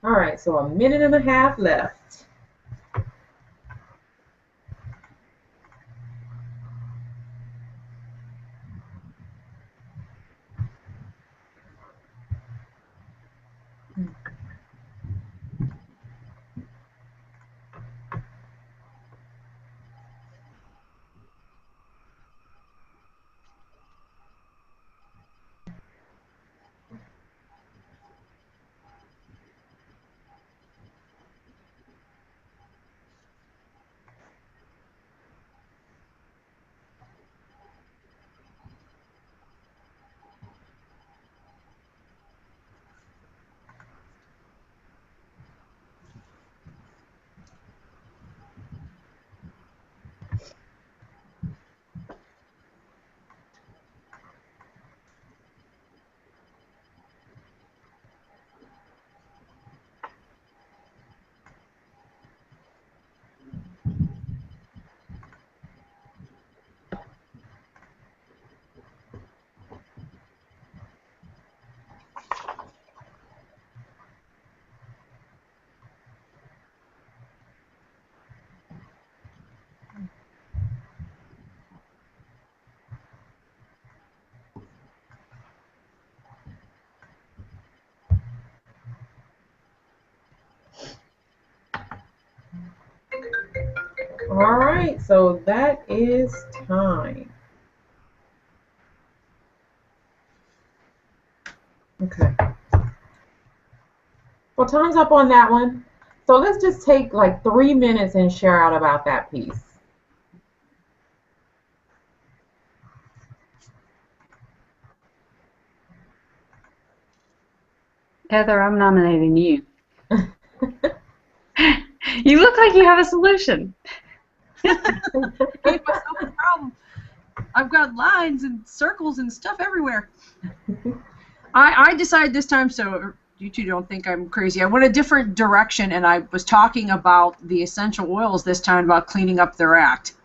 All right, so a minute and a half left. All right, so that is time. Okay. Well, time's up on that one. So let's just take like 3 minutes and share out about that piece. Heather, I'm nominating you. You look like you have a solution. Gave myself a problem. I've got lines and circles and stuff everywhere. I decided this time, so you two don't think I'm crazy. I went a different direction, and I was talking about the essential oils this time, about cleaning up their act.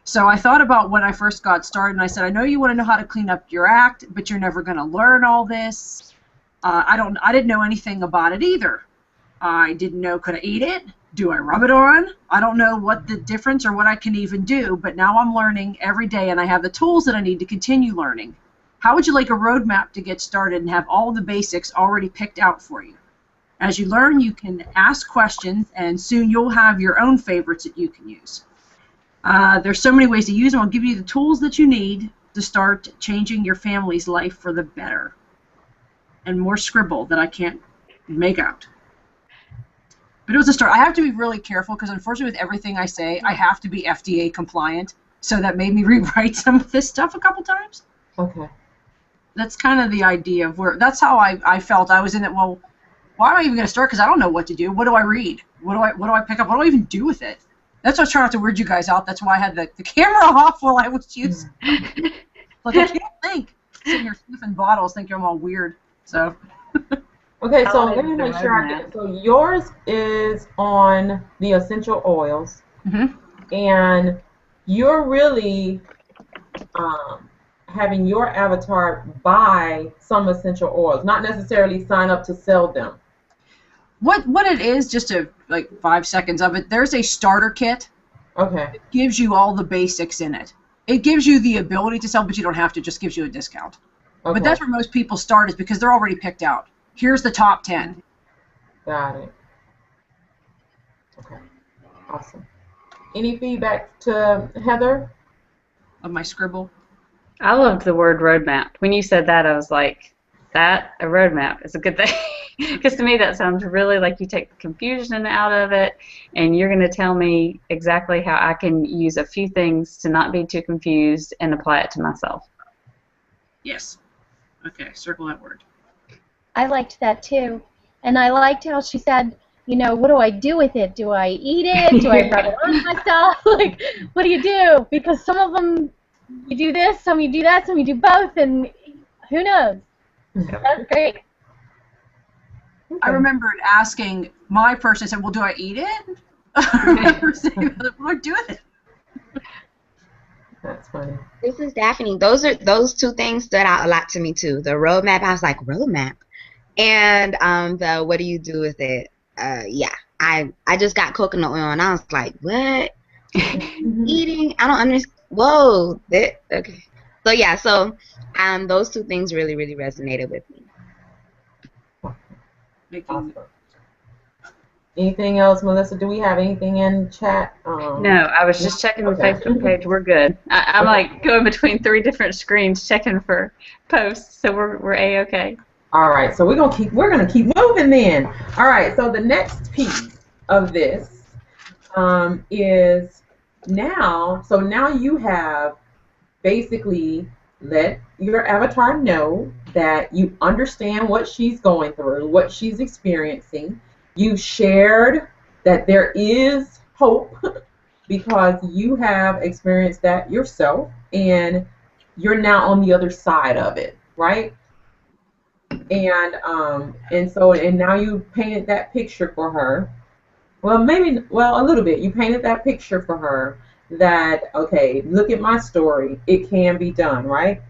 So I thought about when I first got started, and I said, I know you want to know how to clean up your act, but you're never going to learn all this. I didn't know anything about it either. I didn't know, could I eat it? Do I rub it on? I don't know what the difference or what I can even do, but now I'm learning every day, and I have the tools that I need to continue learning. How would you like a roadmap to get started and have all the basics already picked out for you? As you learn, you can ask questions, and soon you'll have your own favorites that you can use. There's so many ways to use them. I'll give you the tools that you need to start changing your family's life for the better. And more scribble that I can't make out. But it was a start. I have to be really careful because unfortunately with everything I say, I have to be FDA compliant. So that made me rewrite some of this stuff a couple times. Okay. That's kind of the idea of where, that's how I felt. I was in it, well, why am I even going to start? Because I don't know what to do. What do I read? What do I pick up? What do I even do with it? That's why I was trying not to weird you guys out. That's why I had the camera off while I was using it. Like, I can't think. Sitting here sniffing bottles, thinking I'm all weird. So. Okay, so let me make sure I get it. So yours is on the essential oils, and you're really having your avatar buy some essential oils, not necessarily sign up to sell them. What it is, just to like 5 seconds of it, there's a starter kit. Okay. It gives you all the basics in it. It gives you the ability to sell, but you don't have to. Just gives you a discount. Okay. But that's where most people start, is because they're already picked out. Here's the top 10. Got it. Okay. Awesome. Any feedback to Heather? Of my scribble. I loved the word roadmap. When you said that, I was like, a roadmap is a good thing. Because to me, that sounds really like you take the confusion out of it, and you're going to tell me exactly how I can use a few things to not be too confused and apply it to myself. Yes. Okay, circle that word. I liked that too. And I liked how she said, you know, what do I do with it? Do I eat it? Do I rub it on myself? Like, what do you do? Because some of them, you do this, some you do that, some you do both, and who knows? That's great. Okay. I remembered asking my person, I said, well, do I eat it? What do I do with it? That's funny. This is Daphne. Those two things stood out a lot to me too. The roadmap, I was like, roadmap, and the what do you do with it? yeah, I just got coconut oil and I was like, what? Eating? I don't understand. Whoa. Okay. So yeah, so those two things really, really resonated with me. Awesome. Anything else, Melissa? Do we have anything in chat? No, I was just checking the Okay. Facebook page. We're good. I'm like going between 3 different screens checking for posts, so we're a-okay. All right, so we're gonna keep moving then. All right, so the next piece of this is now. So now you have basically let your avatar know that you understand what she's going through, what she's experiencing. You shared that there is hope because you have experienced that yourself, and you're now on the other side of it, right? And now you painted that picture for her. Well, a little bit. You painted that picture for her that, okay, look at my story. It can be done, right?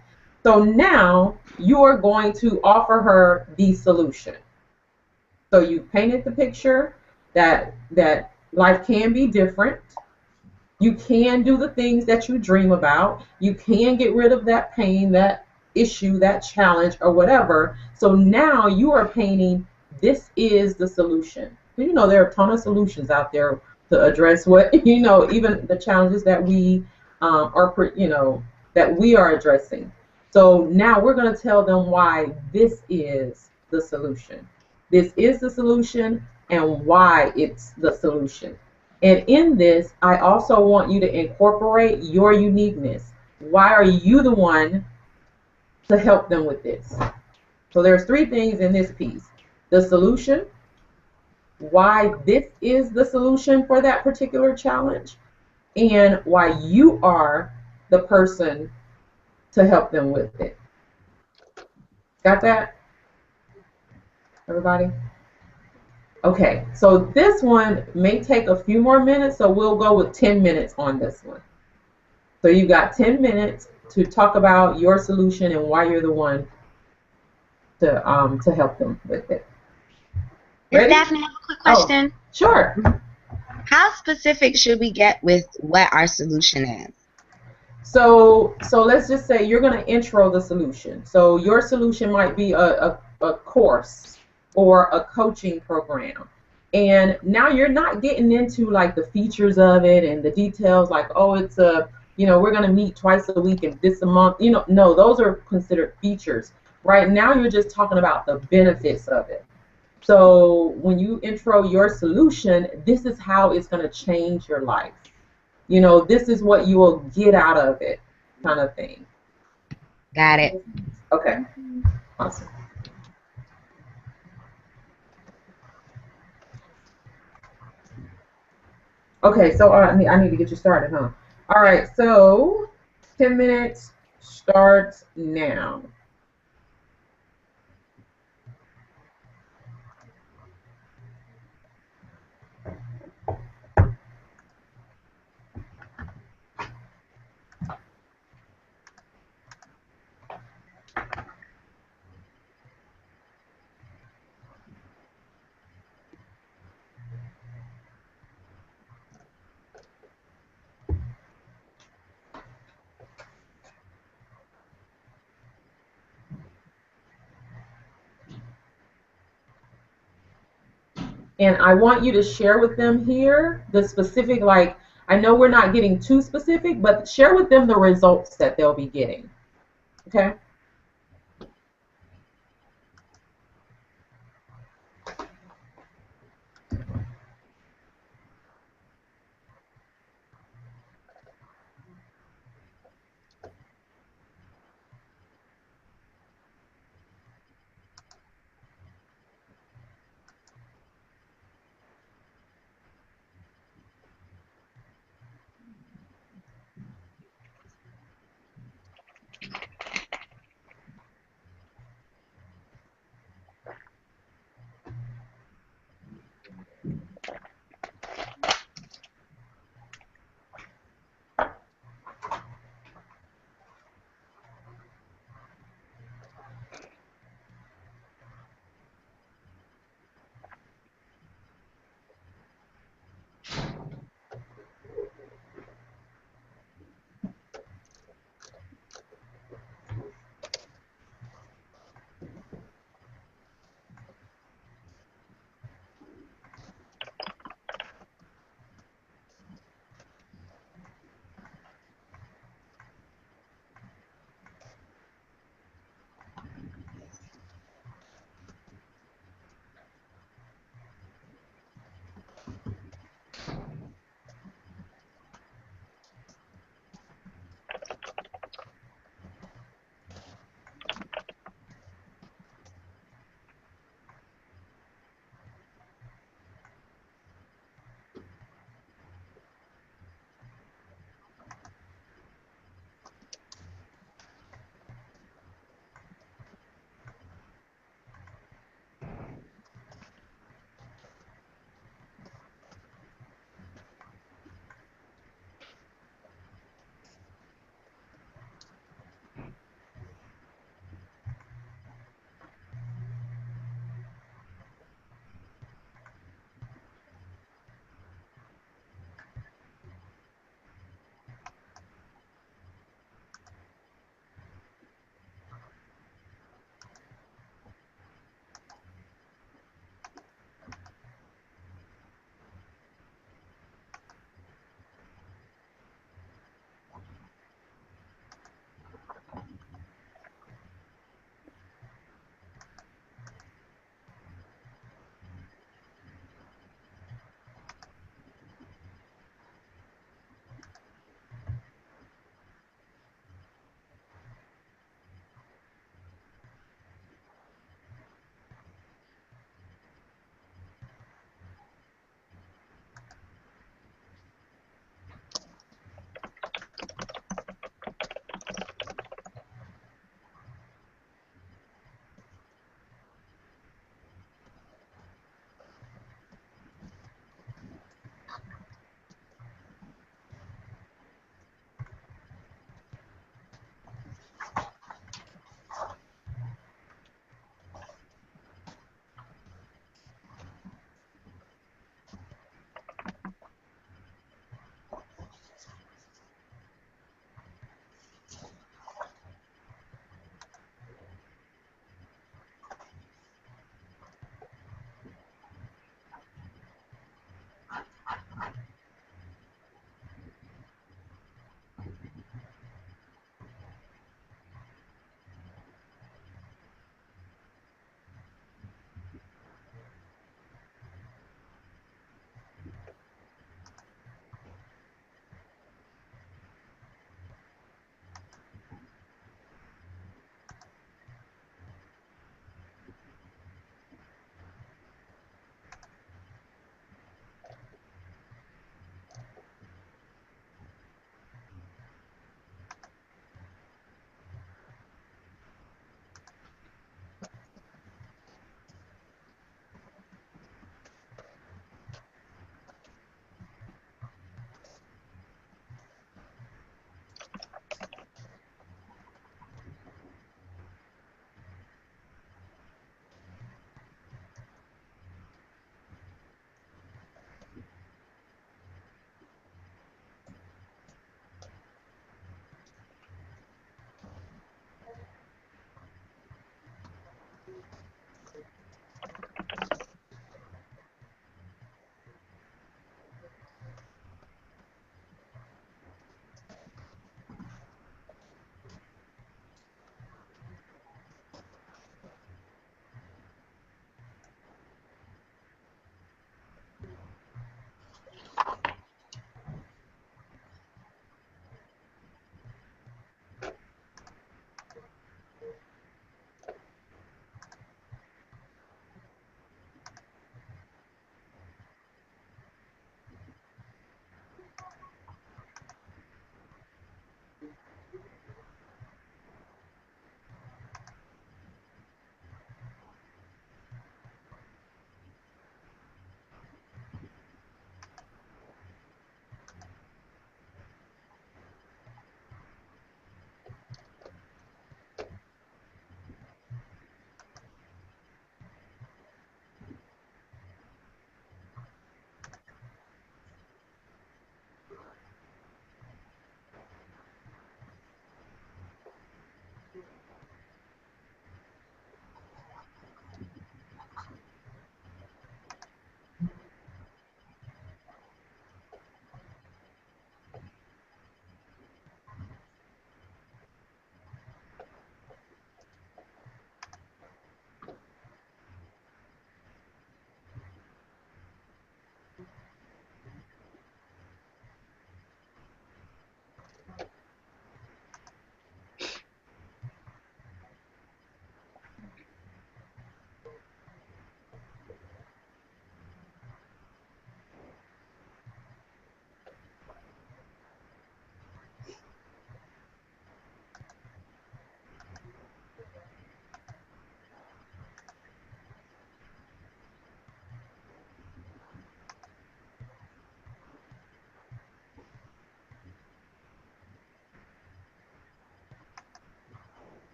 So now you are going to offer her the solution. So you painted the picture that life can be different. You can do the things that you dream about. You can get rid of that pain, that issue, that challenge, or whatever. So now you are painting, this is the solution. You know, there are a ton of solutions out there to address what, even the challenges that we that we are addressing. So now we're going to tell them why this is the solution. This is the solution and why it's the solution. And in this, I also want you to incorporate your uniqueness. Why are you the one to help them with this? So there's 3 things in this piece. The solution, why this is the solution for that particular challenge, and why you are the person to help them with it. Got that? Everybody? Okay, so this one may take a few more minutes, so we'll go with 10 minutes on this one. So you've got 10 minutes to talk about your solution and why you're the one to help them with it. Miss Daphne, I have a quick question. Oh, sure. How specific should we get with what our solution is? So let's just say you're going to intro the solution. So your solution might be a course or a coaching program. And now you're not getting into like the features of it and the details like, oh, it's we're going to meet twice a week and this a month. No, those are considered features. Right now you're just talking about the benefits of it. So when you intro your solution, this is how it's going to change your life. This is what you will get out of it, kind of thing. Got it. Okay. Awesome. Okay, so I need to get you started, huh? All right, so 10 minutes starts now. And I want you to share with them here the specific, like, I know we're not getting too specific, but share with them the results that they'll be getting. Okay?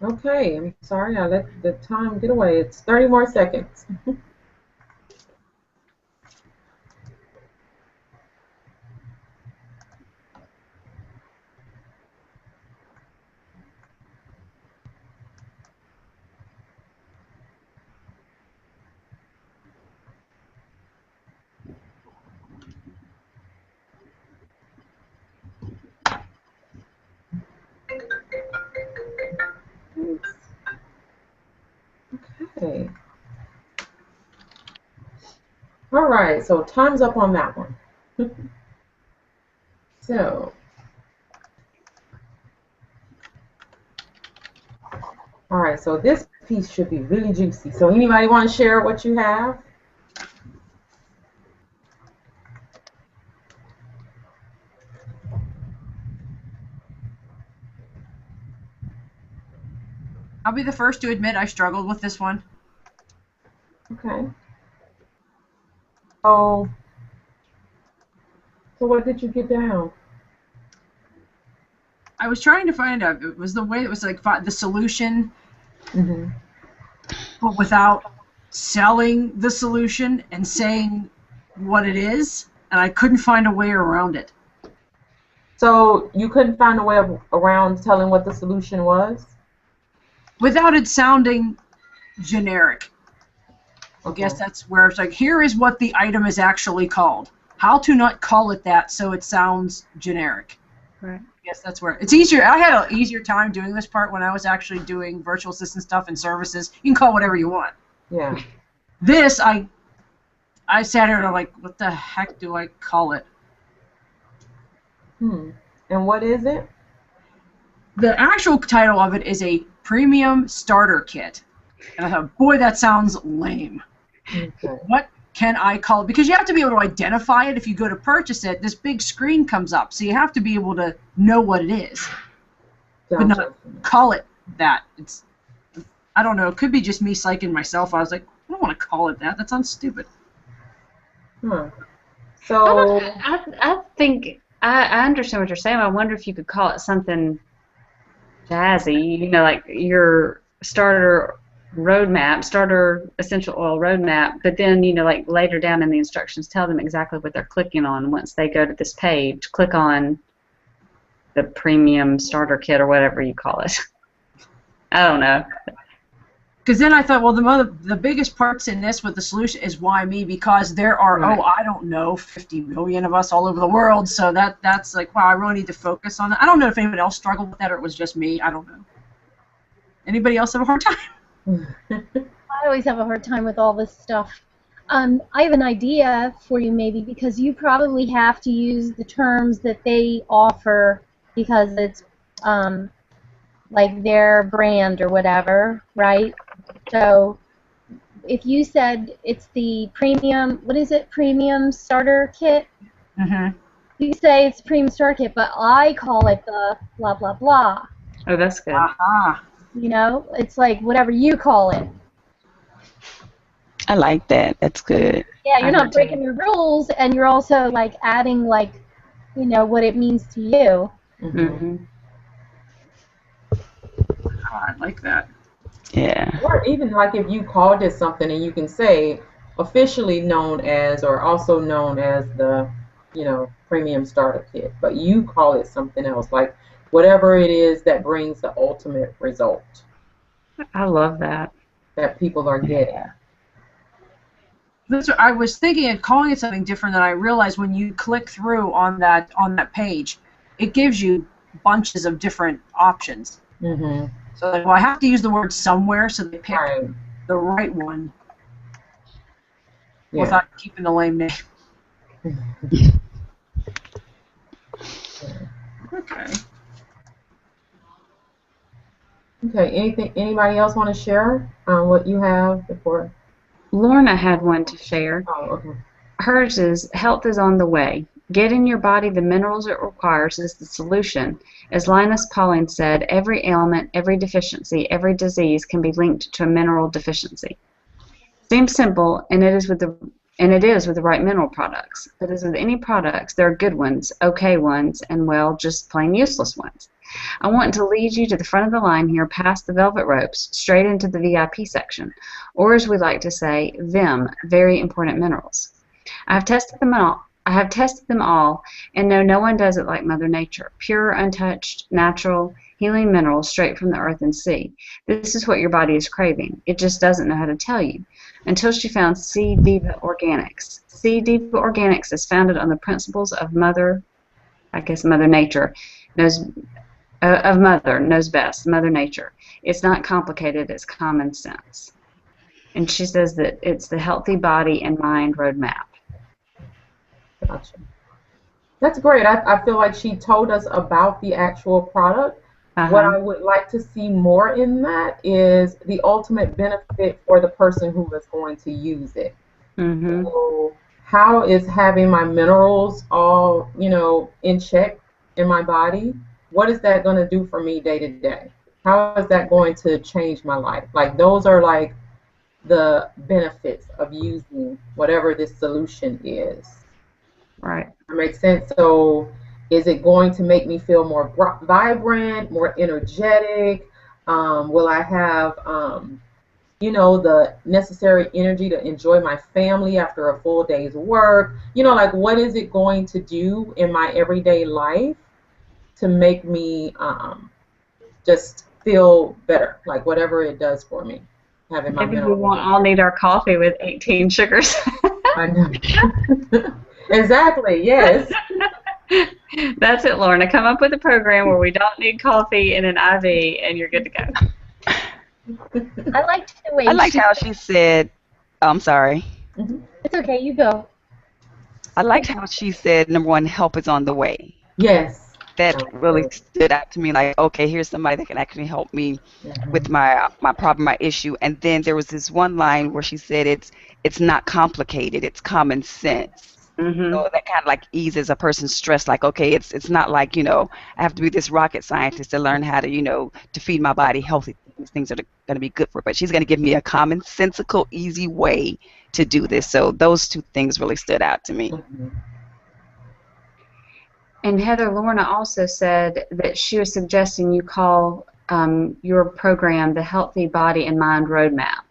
Okay, I'm sorry I let the time get away. It's 30 more seconds. Okay. All right, so time's up on that one. So, all right, so this piece should be really juicy. So anybody want to share what you have? I'll be the first to admit I struggled with this one. Okay. So what did you get down? I was trying to find out. It was the way it was like the solution, Mm-hmm. but without selling the solution and saying what it is, and I couldn't find a way around it. So you couldn't find a way around telling what the solution was? Without it sounding generic. I Okay. guess that's where it's like, here is what the item is actually called. How to not call it that so it sounds generic. Right. I guess that's where it's easier. I had an easier time doing this part when I was actually doing virtual assistant stuff and services. You can call whatever you want. Yeah. This, I sat here and I'm like, what the heck do I call it? And what is it? The actual title of it is a premium starter kit. And I thought, boy, that sounds lame. Okay. What can I call it? Because you have to be able to identify it. If you go to purchase it, this big screen comes up. So you have to be able to know what it is. But not call it that. It's, I don't know. It could be just me psyching myself. I was like, I don't want to call it that. That sounds stupid. Huh. So I think I understand what you're saying. I wonder if you could call it something jazzy, you know, like your starter essential oil roadmap, but then, you know, like later down in the instructions tell them exactly what they're clicking on once they go to this page. Click on the premium starter kit or whatever you call it. I don't know. Because then I thought, well, the biggest parts in this with the solution is why me, because there are, Right. I don't know, 50 million of us all over the world, so that's like, wow, I really need to focus on that. I don't know if anyone else struggled with that or it was just me. I don't know. Anybody else have a hard time? I always have a hard time with all this stuff. I have an idea for you maybe, because you probably have to use the terms that they offer because it's like their brand or whatever, right? So if you said it's the premium, what is it, premium starter kit? Mm-hmm. You say it's premium starter kit, but I call it the blah, blah, blah. Oh, that's good. Aha. You know, it's like whatever you call it. I like that. That's good. Yeah, you're I not do. breaking the rules, and you're also like adding like, you know, what it means to you. Mm-hmm. I like that. Yeah. or even like if you called it something and you can say officially known as or also known as the, you know, premium starter kit, but you call it something else, like whatever it is that brings the ultimate result I love that. that people are getting. That's what I was thinking of calling it something different than I realized when you click through on that page, it gives you bunches of different options. Mm-hmm. So like, well, I have to use the word somewhere, so they pick Right. the right one Yeah. without keeping the lame name. Okay. Okay. Anybody else want to share what you have before? Lorna had one to share. Oh, okay. Hers is health is on the way. Get in your body the minerals it requires is the solution. As Linus Pauling said, every ailment, every deficiency, every disease can be linked to a mineral deficiency. Seems simple, and it is with the right mineral products. But as with any products, there are good ones, okay ones, and well, just plain useless ones. I want to lead you to the front of the line here, past the velvet ropes, straight into the VIP section, or as we like to say, VIM, very important minerals. I have tested them all. And know no one does it like Mother Nature. Pure, untouched, natural, healing minerals straight from the earth and sea. This is what your body is craving. It just doesn't know how to tell you. Until she found C. Diva Organics. C. Diva Organics is founded on the principles of Mother Nature. Knows best, Mother Nature. It's not complicated, it's common sense. And she says that it's the healthy body and mind roadmap. Gotcha. That's great. I feel like she told us about the actual product. What I would like to see more in that is the ultimate benefit for the person who is going to use it. So how is having my minerals all, in check in my body, what is that going to do for me day to day? How is that going to change my life? Like, those are like the benefits of using whatever this solution is. Right. That makes sense. So is it going to make me feel more vibrant, more energetic? Will I have, the necessary energy to enjoy my family after a full day's work? Like, what is it going to do in my everyday life to make me just feel better? Like, whatever it does for me. Having my Maybe we won't all need our coffee with 18 sugars. I know. Exactly, yes. That's it, Lorna. Come up with a program where we don't need coffee and an IV, and you're good to go. I liked the way I liked how she said, I'm sorry. It's okay, you go. I liked how she said, number one, help is on the way. Yes. That really stood out to me, like, okay, here's somebody that can actually help me with my problem, my issue. And then there was this one line where she said it's not complicated, it's common sense. So that kind of like eases a person's stress, like, okay, it's not like, I have to be this rocket scientist to learn how to, to feed my body healthy things that are going to be good for it. But she's going to give me a commonsensical, easy way to do this. So those two things really stood out to me. And Heather, Lorna also said that she was suggesting you call your program the Healthy Body and Mind Roadmap.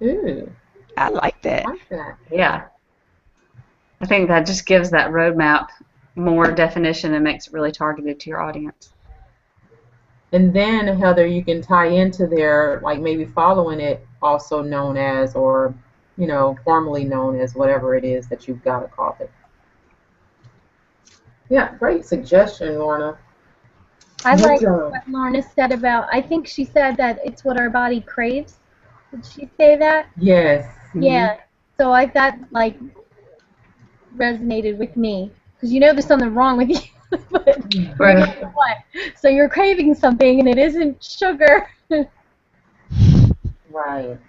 Ooh. I like that. I like that. Yeah. I think that just gives that roadmap more definition and makes it really targeted to your audience. And then, Heather, you can tie into their, like, maybe following it, also known as, or, formally known as, whatever it is that you've got to call it. Yeah, great suggestion, Lorna. I like what Lorna said about, I think she said that it's what our body craves. Did she say that? Yes. Yeah. So that, like, resonated with me. Because there's something wrong with you. But Right. what? So you're craving something and it isn't sugar. Right.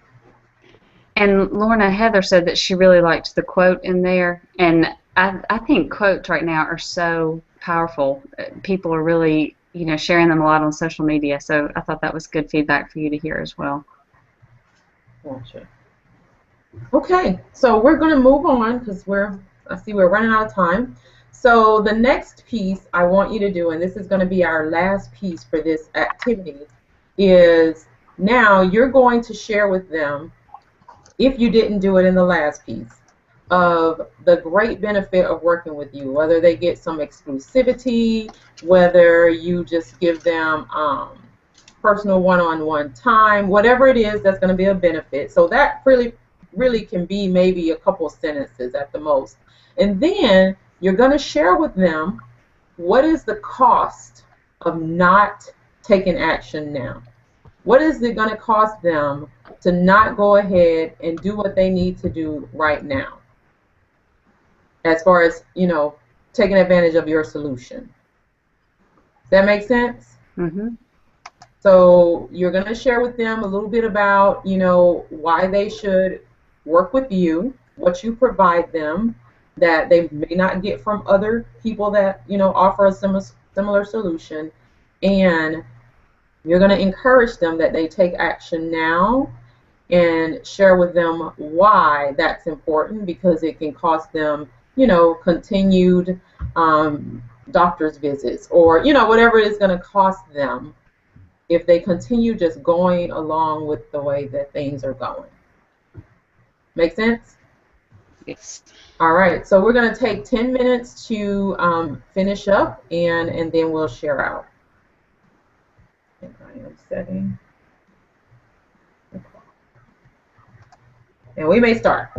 And Lorna, Heather said that she really liked the quote in there. And I think quotes right now are so powerful. People are really, sharing them a lot on social media. So I thought that was good feedback for you to hear as well. Gotcha. Okay, so we're going to move on because I see we're running out of time. So the next piece I want you to do, and this is going to be our last piece for this activity, is now you're going to share with them, if you didn't do it in the last piece, of the great benefit of working with you, whether they get some exclusivity, whether you just give them personal one-on-one time, whatever it is that's going to be a benefit. So that really can be maybe a couple sentences at the most. And then you're going to share with them what is the cost of not taking action now. What is it going to cost them to not go ahead and do what they need to do right now, as far as, taking advantage of your solution? Does that make sense? So you're going to share with them a little bit about, why they should work with you, what you provide them that they may not get from other people that, offer a similar solution. And you're going to encourage them that they take action now and share with them why that's important, because it can cost them, continued doctor's visits, or whatever it's going to cost them if they continue just going along with the way that things are going. Make sense? Yes. All right, so we're going to take 10 minutes to finish up, and then we'll share out. And I am setting the clock. And we may start.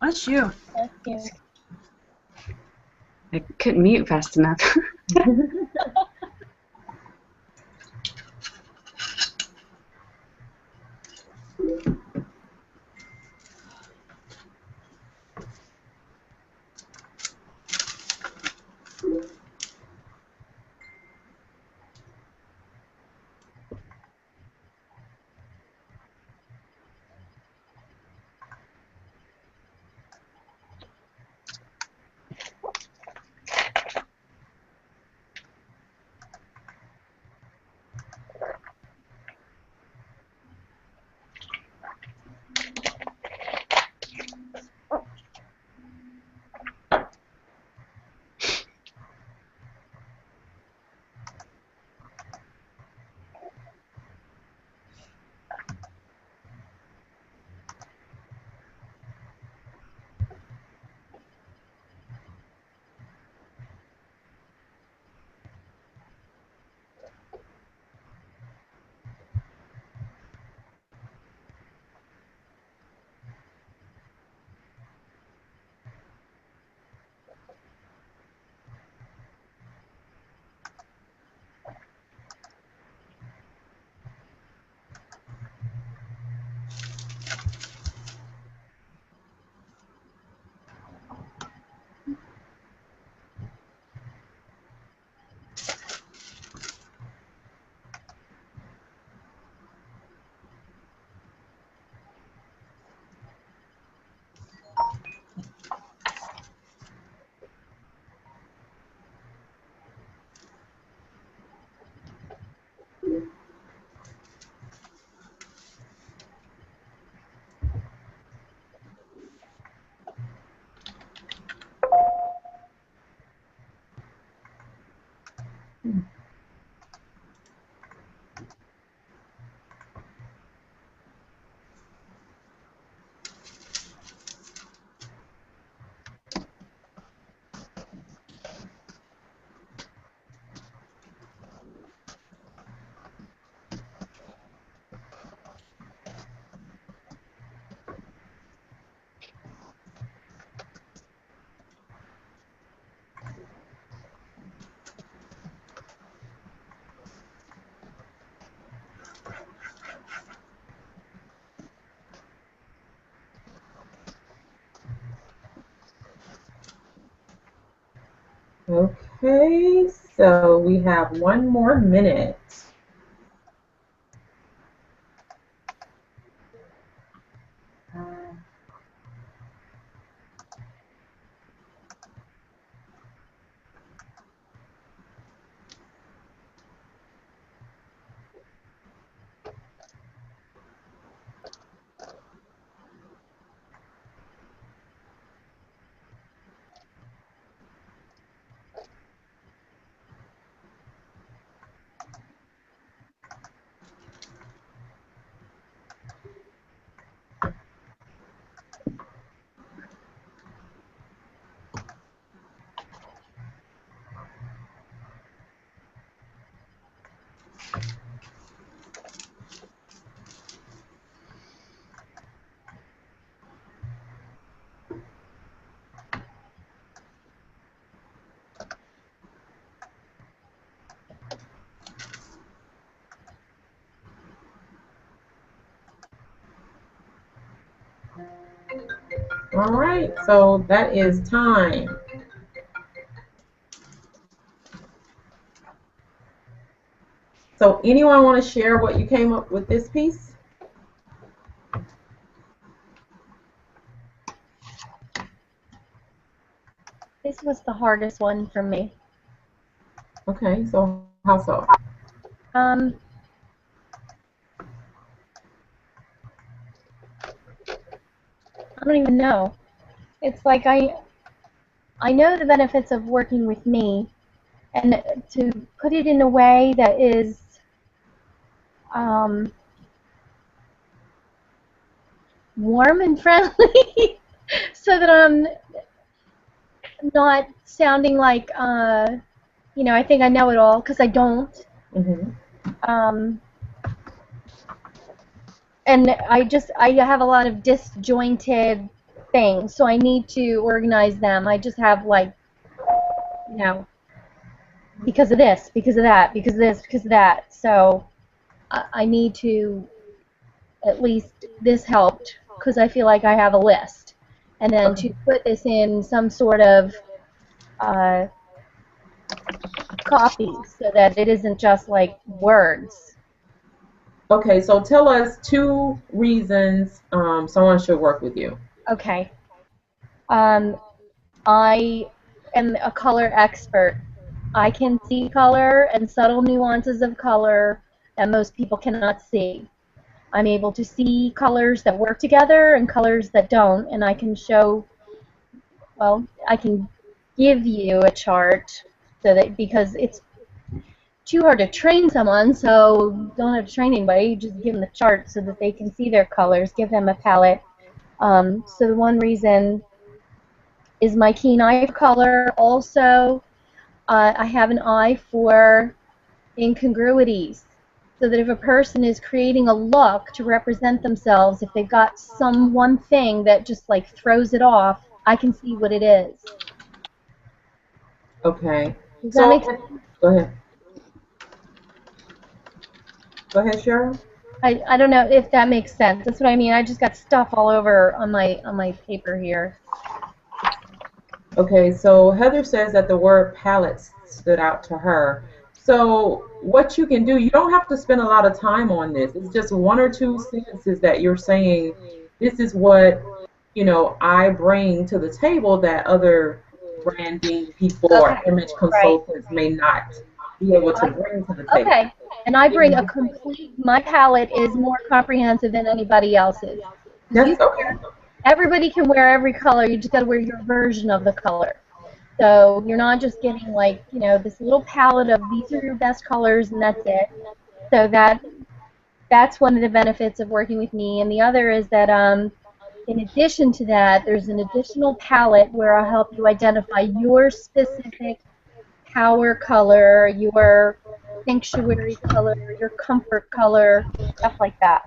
Bless you. Thank you. I couldn't mute fast enough. Okay, so we have 1 more minute. All right, so that is time. So anyone want to share what you came up with this piece? This was the hardest one for me. Okay, so how so? I don't even know. It's like I know the benefits of working with me, and to put it in a way that is warm and friendly, so that I'm not sounding like I think I know it all, because I don't. Mm-hmm. And I have a lot of disjointed things, so I need to organize them. I just have like, you know, because of this, because of that, because of this, because of that. So I need to, at least this helped, because I feel like I have a list. And then to put this in some sort of copy so that it isn't just like words. Okay, so tell us 2 reasons someone should work with you. Okay. I am a color expert. I can see color and subtle nuances of color that most people cannot see. I'm able to see colors that work together and colors that don't, and I can show, well, I can give you a chart so that, because it's too hard to train someone, so don't have to train anybody, just give them the chart so that they can see their colors, give them a palette. So the one reason is my keen eye for color. Also, I have an eye for incongruities, so that if a person is creating a look to represent themselves, if they've got some one thing that just like throws it off, I can see what it is. Okay. Does that make sense? Go ahead. Go ahead, Cheryl. I don't know if that makes sense. That's what I mean. I just got stuff all over on my paper here. Okay, so Heather says that the word palette stood out to her. So what you can do, you don't have to spend a lot of time on this. It's just 1 or 2 sentences that you're saying, this is what, you know, I bring to the table that other branding people or image consultants may not be able to bring to the table. Okay, and I bring a complete, my palette is more comprehensive than anybody else's. That's okay. Everybody can wear every color, you just got to wear your version of the color. So you're not just getting like, you know, this little palette of these are your best colors and that's it. So that's one of the benefits of working with me. And the other is that in addition to that, there's an additional palette where I'll help you identify your specific power color, your sanctuary color, your comfort color, stuff like that.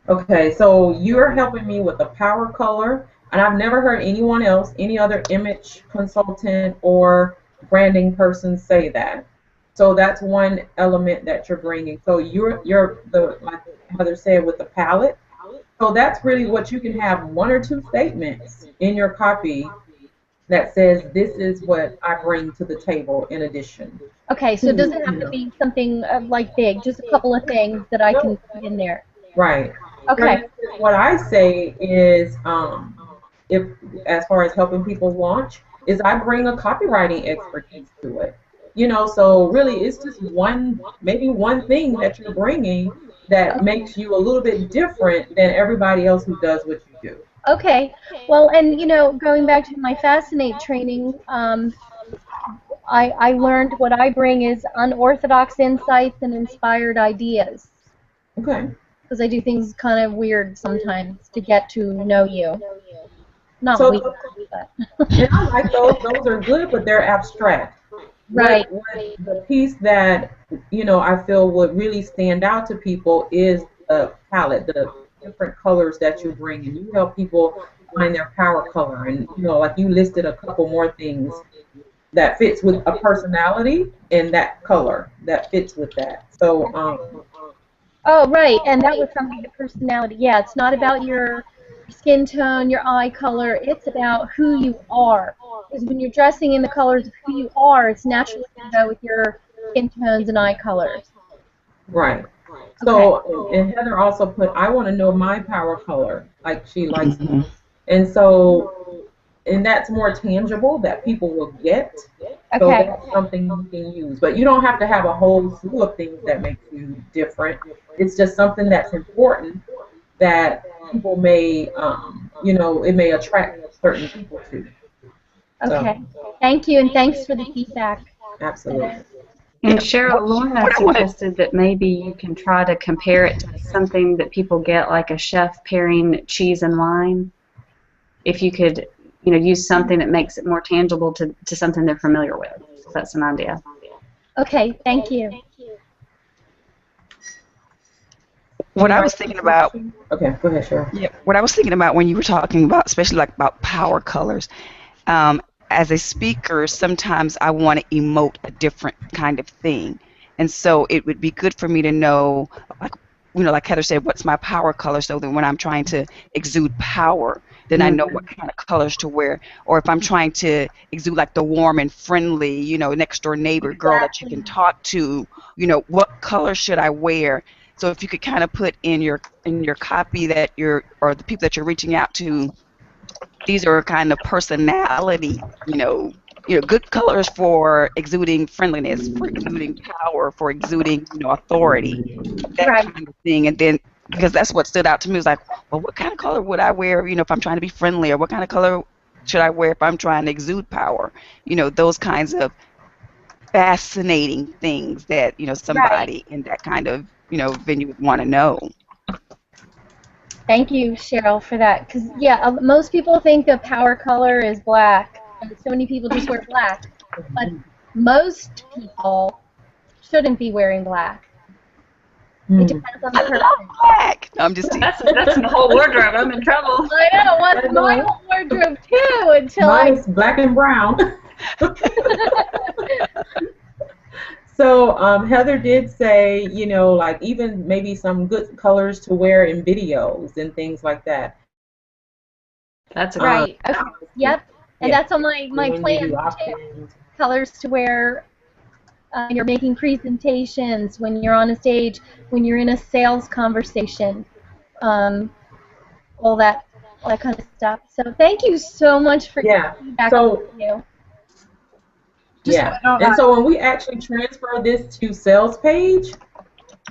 Okay, so you're helping me with the power color, and I've never heard anyone else, any other image consultant or branding person say that. So that's one element that you're bringing. So you're like Heather said, with the palette. So that's really what you can have 1 or 2 statements in your copy that says this is what I bring to the table in addition. Okay, so it doesn't have to be something like big, just a couple of things that I can put in there. Right. Okay. What I say is, if as far as helping people launch, is I bring a copywriting expertise to it. You know, so really it's just maybe one thing that you're bringing that makes you a little bit different than everybody else who does what you do. Okay. Well, and you know, going back to my Fascinate training, I learned what I bring is unorthodox insights and inspired ideas. Okay. Because I do things kind of weird sometimes to get to know you. Not So, weird, but. And I like those. Those are good, but they're abstract. Right. The piece that, you know, I feel would really stand out to people is the palette, the different colors that you bring, and you help people find their power color. And, you know, like you listed a couple more things that fits with a personality and that color that fits with that. So, oh, right, and that was something, the personality. Yeah, it's not about your skin tone, your eye color. It's about who you are. Because when you're dressing in the colors of who you are, it's naturally going to go with your skin tones and eye colors. Right. So, and Heather also put, I want to know my power color, like she likes. And so, and that's more tangible that people will get. So that's something you can use. But you don't have to have a whole slew of things that make you different. It's just something that's important that people may, you know, it may attract certain people to. Okay. Thank you, and thanks for the feedback. Absolutely. And Cheryl, Lorna suggested that maybe you can try to compare it to something that people get, like a chef pairing cheese and wine. If you could, you know, use something that makes it more tangible to something they're familiar with. That's an idea. Okay, thank you. What I Anybody was have a thinking about, question? Okay, go ahead, Cheryl. yeah, what I was thinking about when you were talking about, especially like about power colors, as a speaker, sometimes I want to emote a different kind of thing, and so it would be good for me to know, like, like Heather said, what's my power color, so that when I'm trying to exude power, then I know what kind of colors to wear. Or if I'm trying to exude like the warm and friendly, next door neighbor girl that you can talk to, what color should I wear? So if you could kind of put in your copy that or the people that you're reaching out to, these are kind of personality, good colors for exuding friendliness, for exuding power, for exuding, authority, that Right. kind of thing. And then, because that's what stood out to me, was like, well, what kind of color would I wear, if I'm trying to be friendly, or what kind of color should I wear if I'm trying to exude power? Those kinds of fascinating things that, somebody in that kind of, venue would want to know. Thank you, Cheryl, for that. Because, yeah, most people think the power color is black, and so many people just wear black. But most people shouldn't be wearing black. It depends on the person. Black. No, I'm just teasing. That's my whole wardrobe. I'm in trouble. I know, what's my whole wardrobe, too, until Mine is black and brown. So Heather did say, like even maybe some good colors to wear in videos and things like that. That's a Right. Okay. Yep. And that's on my When you plan, do too. options. Colors to wear when you're making presentations, when you're on a stage, when you're in a sales conversation, all that kind of stuff. So thank you so much for Yeah. feedback. So You. yeah. And so when we actually transfer this to sales page,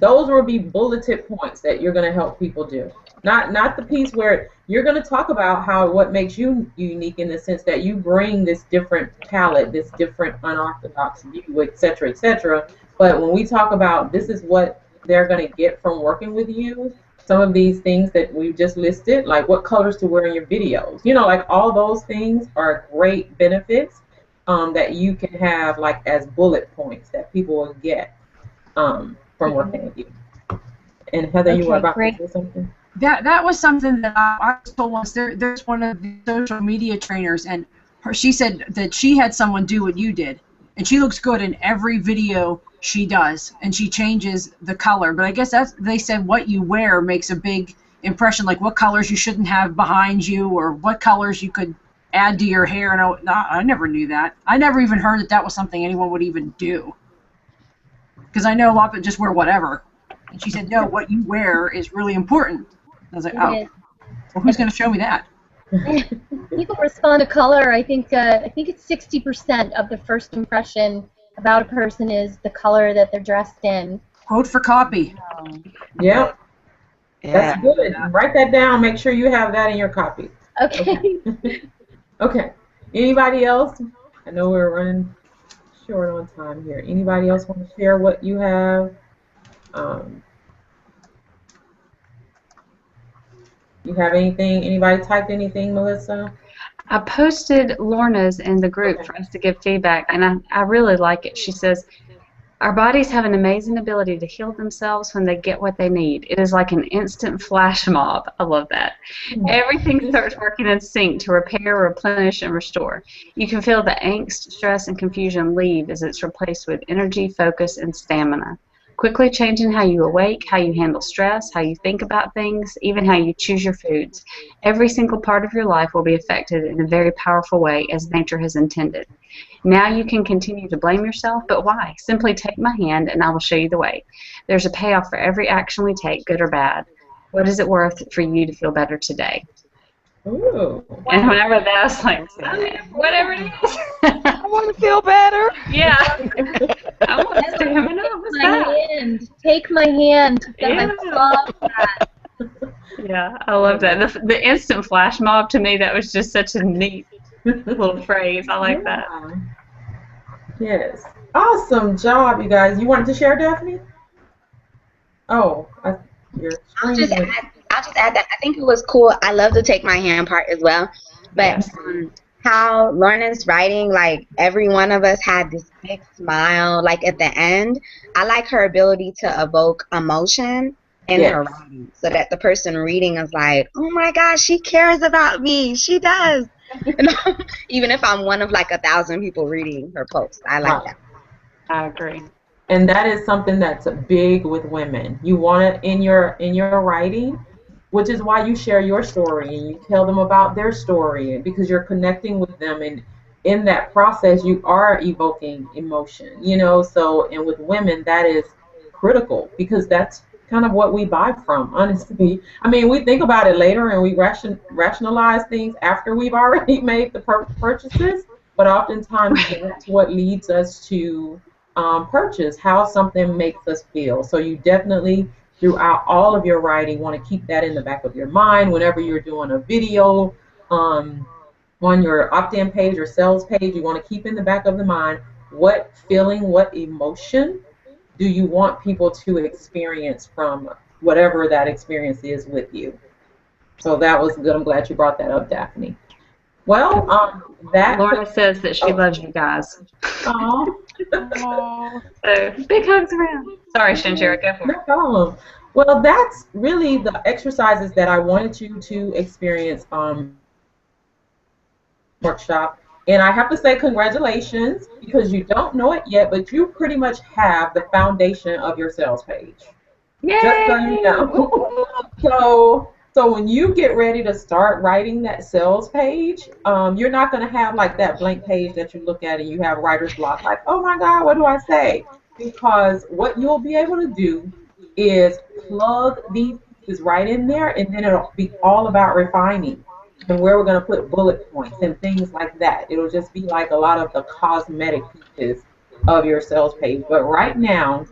those will be bulleted points that you're going to help people do. Not the piece where you're going to talk about what makes you unique, in the sense that you bring this different palette, this different unorthodox view, et cetera, et cetera. But when we talk about this is what they're going to get from working with you, some of these things that we've just listed, like what colors to wear in your videos, like all those things are great benefits that you can have like as bullet points that people will get from working with you. And Heather, you were about to say something? That was something that I was told once. There's one of the social media trainers, and she said that she had someone do what you did, and she looks good in every video she does, and she changes the color. But I guess they said what you wear makes a big impression, like what colors you shouldn't have behind you, or what colors you could add to your hair. And I never knew that. I never even heard that was something anyone would even do. Because I know a lot of people just wear whatever. And she said, no, what you wear is really important. I was like, oh, well, who's going to show me that? People respond to color. I think it's 60% of the first impression about a person is the color that they're dressed in. Quote for copy. Yeah. That's good. Write that down. Make sure you have that in your copy. Okay. Okay. Anybody else? I know we're running short on time here. Anybody else want to share what you have? You have anything? Anybody typed anything, Melissa? I posted Lorna's in the group for us to give feedback, and I really like it. She says, our bodies have an amazing ability to heal themselves when they get what they need. It is like an instant flash mob. I love that. Everything starts working in sync to repair, replenish, and restore. You can feel the angst, stress, and confusion leave as it's replaced with energy, focus, and stamina. Quickly changing how you awake, how you handle stress, how you think about things, even how you choose your foods. Every single part of your life will be affected in a very powerful way as nature has intended. Now you can continue to blame yourself, but why? Simply take my hand and I will show you the way. There's a payoff for every action we take, good or bad. What is it worth for you to feel better today? Ooh. And when I read that, I was like, whatever it is. I want to feel better. Yeah. I want to stamina. What's that? Take my hand. Yeah. I love that. Yeah, I love that. The instant flash mob, to me, that was just such a neat little phrase. I like that. Yes. Awesome job, you guys. You wanted to share, Daphne? Oh, your screen. I'll just add that I think it was cool. I love the take my hand part as well. But how Lorna's writing, like every one of us had this big smile, like at the end. I like her ability to evoke emotion in Yes. her writing, so that the person reading is like, oh my gosh, she cares about me. She does. Even if I'm one of like 1,000 people reading her post. I like Right. that. I agree. And that is something that's big with women. You want it in your writing, which is why you share your story and you tell them about their story, because you're connecting with them, and in that process you are evoking emotion, so, and with women that is critical, because that's kind of what we buy from, honestly. I mean, we think about it later and we rationalize things after we've already made the purchases, but oftentimes that's what leads us to purchase, how something makes us feel. So you definitely, throughout all of your writing, want to keep that in the back of your mind whenever you're doing a video, on your opt-in page or sales page. You want to keep in the back of the mind, what feeling, what emotion do you want people to experience from whatever that experience is with you. So that was good. I'm glad you brought that up, Daphne. Well, that. Lorna says that she loves you guys. Aw. So big hugs around. Sorry, Shanshira, go for No it. problem. Well, that's really the exercises that I wanted you to experience workshop. And I have to say congratulations, because you don't know it yet, but you pretty much have the foundation of your sales page. Yay! Just so you know. So when you get ready to start writing that sales page, you're not going to have like that blank page that you look at and you have writer's block, like, oh my God, what do I say? Because what you'll be able to do is plug these pieces right in there, and then it'll be all about refining and where we're going to put bullet points and things like that. It'll just be like a lot of the cosmetic pieces of your sales page. But right now,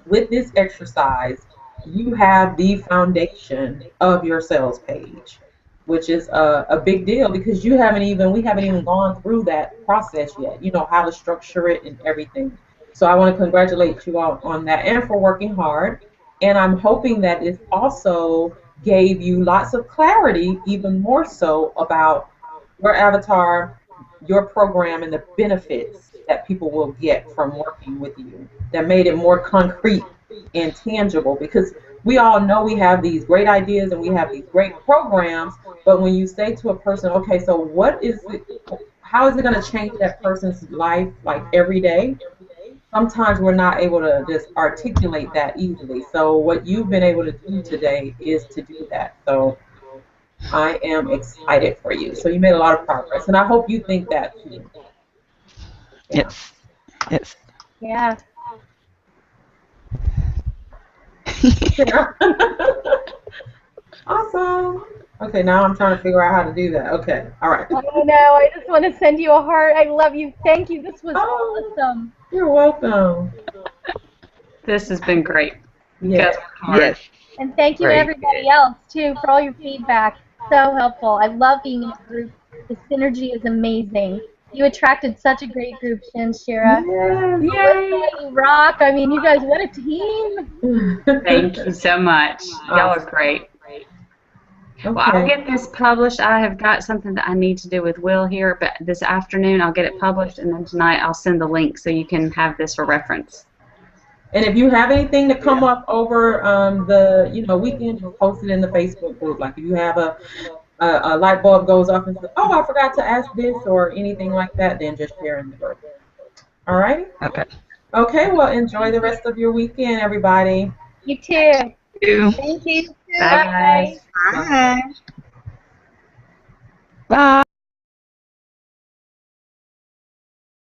with this exercise, you have the foundation of your sales page, which is a big deal, because we haven't even gone through that process yet, how to structure it and everything. So I want to congratulate you all on that and for working hard. And I'm hoping that it also gave you lots of clarity, even more so, about your avatar, your program, and the benefits that people will get from working with you, that made it more concrete and tangible, because we all know we have these great ideas and we have these great programs, but when you say to a person, okay, so how is it going to change that person's life, like every day? Sometimes we're not able to just articulate that easily. So what you've been able to do today is to do that. So I am excited for you. So you made a lot of progress, and I hope you think that too. Yeah. Yes. Yeah. Awesome. Okay, now I'm trying to figure out how to do that. Okay, all right. I don't know. I just want to send you a heart. I love you. Thank you. This was awesome. You're welcome. This has been great. You Yeah. guys worked hard. Yes. And thank you to Very everybody good. else, too, for all your feedback. So helpful. I love being in a group. The synergy is amazing. You attracted such a great group, Shanshira. Yes. You rock. I mean, you guys, what a team. Thank you so much. Y'all are great. Well, I'll Okay. get this published. I have got something that I need to do with Will here, but this afternoon I'll get it published, and then tonight I'll send the link so you can have this for reference. And if you have anything to come up over the weekend, just post it in the Facebook group. Like if you have a light bulb goes off and says, oh, I forgot to ask this, or anything like that, then just share in the group. All right? Okay. Okay, well, enjoy the rest of your weekend, everybody. You too. Thank you. Bye, guys. Bye. Bye.